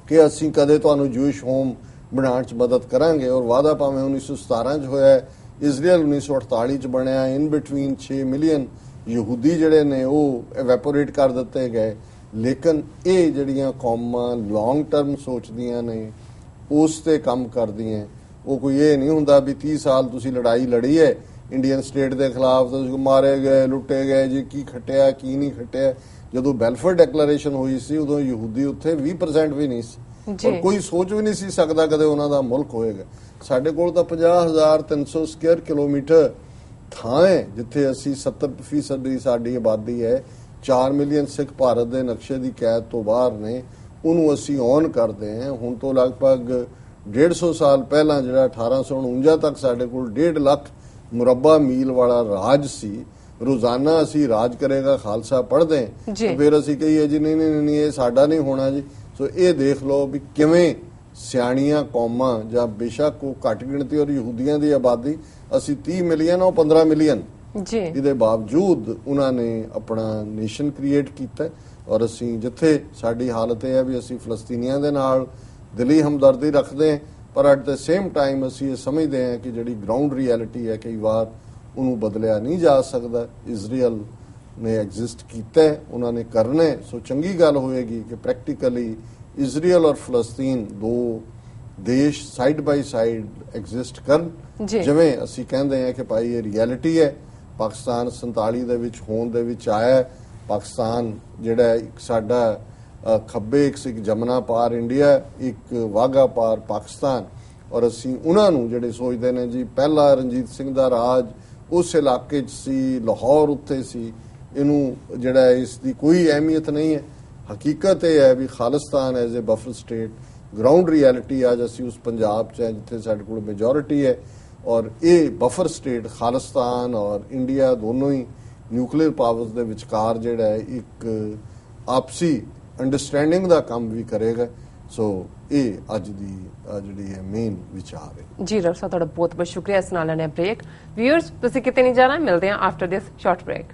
ਕਿ ਅਸੀਂ ਕਦੇ ਤੁਹਾਨੂੰ ਜੂਇਸ਼ ਹੋਮ ਬਣਾਉਣ ਚ ਮਦਦ ਕਰਾਂਗੇ। ਔਰ ਵਾਅਦਾ ਭਾਵੇਂ 1917 ਚ ਹੋਇਆ, ਇਜ਼ਰਾਈਲ 1948 ਚ ਬਣਿਆ। ਇਨ ਬਿਟਵੀਨ 6 ਮਿਲੀਅਨ ਯਹੂਦੀ ਜਿਹੜੇ ਨੇ ਉਹ ਐਵੈਪੋਰੇਟ ਕਰ ਦਿੱਤੇ ਗਏ। ਲੇਕਿਨ ਇਹ ਜਿਹੜੀਆਂ ਕੌਮਾਂ ਲੌਂਗ ਟਰਮ ਸੋਚਦੀਆਂ ਨੇ ਉਸ ਤੇ ਕੰਮ ਕਰਦੀਆਂ, ਉਹ ਕੋਈ ਇਹ ਨਹੀਂ ਹੁੰਦਾ ਵੀ 30 ਸਾਲ ਤੁਸੀਂ ਲੜਾਈ ਲੜੀ ਹੈ ਇੰਡੀਅਨ ਸਟੇਟ ਦੇ ਖਿਲਾਫ, ਤੁਸੀਂ ਮਾਰੇ ਗਏ, ਲੁੱਟੇ ਗਏ ਜੀ, ਕੀ ਖੱਟਿਆ ਕੀ ਨਹੀਂ ਖੱਟਿਆ। ਜਦੋਂ ਬੈਲਫੋਰ ਡੈਕਲੇਰੇਸ਼ਨ ਹੋਈ ਸੀ ਉਦੋਂ ਯਹੂਦੀ ਉੱਥੇ 20% ਵੀ ਨਹੀਂ ਸੀ ਔਰ ਕੋਈ ਸੋਚ ਵੀ ਨਹੀਂ ਸੀ ਸਕਦਾ ਕਦੇ ਉਹਨਾਂ ਦਾ ਮੁਲਕ ਹੋਏਗਾ। ਸਾਡੇ ਕੋਲ ਤਾਂ 50,300 ਸਕੁਅਰ ਕਿਲੋਮੀਟਰ ਥਾਂ ਹੈ ਜਿੱਥੇ ਅਸੀਂ 70% ਦੀ ਸਾਡੀ ਆਬਾਦੀ ਹੈ 4 ਮਿਲੀਅਨ ਸਿੱਖ ਭਾਰਤ ਦੇ ਨਕਸ਼ੇ ਦੀ ਕੈਦ ਤੋਂ ਬਾਹਰ ਨੇ, ਉਹਨੂੰ ਅਸੀਂ ਔਨ ਕਰਦੇ ਹਾਂ। ਹੁਣ ਤੋਂ ਲਗਭਗ 150 ਸਾਲ ਪਹਿਲਾਂ ਜਿਹੜਾ 1849 ਤੱਕ ਸਾਡੇ ਕੋਲ 1.5 ਲੱਖ ਮੁਰੱਬਾ ਮੀਲ ਵਾਲਾ ਰਾਜ ਸੀ, ਰੋਜ਼ਾਨਾ ਅਸੀਂ ਰਾਜ ਕਰੇਗਾ ਖਾਲਸਾ ਪੜ੍ਹਦੇ ਹਾਂ, ਫਿਰ ਅਸੀਂ ਕਹੀਏ ਜੀ ਨਹੀਂ ਨਹੀਂ ਨਹੀਂ ਇਹ ਸਾਡਾ ਨਹੀਂ ਹੋਣਾ ਜੀ। ਸੋ ਇਹ ਦੇਖ ਲਓ ਵੀ ਕਿਵੇਂ ਸਿਆਣੀਆਂ ਕੌਮਾਂ, ਜਾਂ ਬੇਸ਼ੱਕ ਉਹ ਘੱਟ ਗਿਣਤੀ ਔਰ ਯਹੂਦੀਆਂ ਦੀ ਆਬਾਦੀ ਅਸੀਂ 30 ਮਿਲੀਅਨ ਉਹ 15 ਮਿਲੀਅਨ ਜੀ, ਇਹਦੇ ਬਾਵਜੂਦ ਉਹਨਾਂ ਨੇ ਆਪਣਾ ਨੇਸ਼ਨ ਕ੍ਰੀਏਟ ਕੀਤਾ। ਔਰ ਅਸੀਂ ਜਿੱਥੇ ਸਾਡੀ ਹਾਲਤ ਇਹ ਹੈ ਵੀ ਅਸੀਂ ਫਲਸਤੀਨੀਆਂ ਦੇ ਨਾਲ ਦਿਲੀ ਹਮਦਰਦੀ ਰੱਖਦੇ ਹਾਂ, ਪਰ ਐਟ ਦ ਸੇਮ ਟਾਈਮ ਅਸੀਂ ਇਹ ਸਮਝਦੇ ਹਾਂ ਕਿ ਜਿਹੜੀ ਗਰਾਊਂਡ ਰਿਐਲਿਟੀ ਹੈ ਕਈ ਵਾਰ ਉਹਨੂੰ ਬਦਲਿਆ ਨਹੀਂ ਜਾ ਸਕਦਾ। ਇਜ਼ਰਾਈਲ ਨੇ ਐਗਜ਼ਿਸਟ ਕੀਤਾ, ਉਹਨਾਂ ਨੇ ਕਰਨਾ। ਸੋ ਚੰਗੀ ਗੱਲ ਹੋਏਗੀ ਕਿ ਪ੍ਰੈਕਟੀਕਲੀ ਇਜ਼ਰਾਈਲ ਔਰ ਫਲਸਤੀਨ ਦੋ ਦੇਸ਼ ਸਾਈਡ ਬਾਈ ਸਾਈਡ ਐਗਜ਼ਿਸਟ ਕਰਨ, ਜਿਵੇਂ ਅਸੀਂ ਕਹਿੰਦੇ ਹਾਂ ਕਿ ਭਾਈ ਇਹ ਰਿਐਲਿਟੀ ਹੈ। ਪਾਕਿਸਤਾਨ 47 ਦੇ ਵਿੱਚ ਹੋਂਦ ਦੇ ਵਿੱਚ ਆਇਆ। ਪਾਕਿਸਤਾਨ ਜਿਹੜਾ ਇੱਕ ਸਾਡਾ ਖੱਬੇ ਇੱਕ ਜਮਨਾ ਪਾਰ ਇੰਡੀਆ, ਇੱਕ ਵਾਘਾ ਪਾਰ ਪਾਕਿਸਤਾਨ। ਔਰ ਅਸੀਂ ਉਹਨਾਂ ਨੂੰ ਜਿਹੜੇ ਸੋਚਦੇ ਨੇ ਜੀ ਪਹਿਲਾ ਰਣਜੀਤ ਸਿੰਘ ਦਾ ਰਾਜ ਉਸ ਇਲਾਕੇ 'ਚ ਸੀ, ਲਾਹੌਰ ਉੱਤੇ ਸੀ, ਇਹਨੂੰ ਜਿਹੜਾ ਇਸ ਦੀ ਕੋਈ ਅਹਿਮੀਅਤ ਨਹੀਂ ਹੈ। ਹਕੀਕਤ ਇਹ ਹੈ ਵੀ Khalistan as a buffer state, ground reality ਅੱਜ ਅਸੀਂ ਉਸ ਪੰਜਾਬ 'ਚ ਹੈ ਜਿੱਥੇ ਸਾਡੇ ਕੋਲ ਮੈਜੋਰਿਟੀ ਹੈ। ਔਰ ਇਹ ਬਫਰ ਸਟੇਟ ਖਾਲਿਸਤਾਨ ਔਰ ਇੰਡੀਆ ਦੋਨੋਂ ਹੀ ਨਿਊਕਲੀਅਰ ਪਾਵਰਸ ਦੇ ਵਿਚਕਾਰ ਜਿਹੜਾ ਹੈ ਇੱਕ ਆਪਸੀ ਅੰਡਰਸਟੈਂਡਿੰਗ ਦਾ ਕੰਮ ਵੀ ਕਰੇਗਾ। ਸੋ ਇਹ ਅੱਜ ਦੀ ਜਿਹੜੀ ਹੈ ਮੇਨ ਵਿਚਾਰ ਹੈ ਜੀ। ਡਾਕਟਰ ਸਾਹਿਬ ਤੁਹਾਡਾ ਬਹੁਤ ਬਹੁਤ ਸ਼ੁਕਰੀਆ। ਇਸ ਨਾਲ ਲੈਣੇ ਬ੍ਰੇਕ। ਵਿਊਅਰਸ ਤੁਸੀਂ ਕਿਤੇ ਨਹੀਂ ਜਾਣਾ, ਮਿਲਦੇ ਹਾਂ ਆਫਟਰ ਦਿਸ ਸ਼ਾਰਟ ਬ੍ਰੇਕ।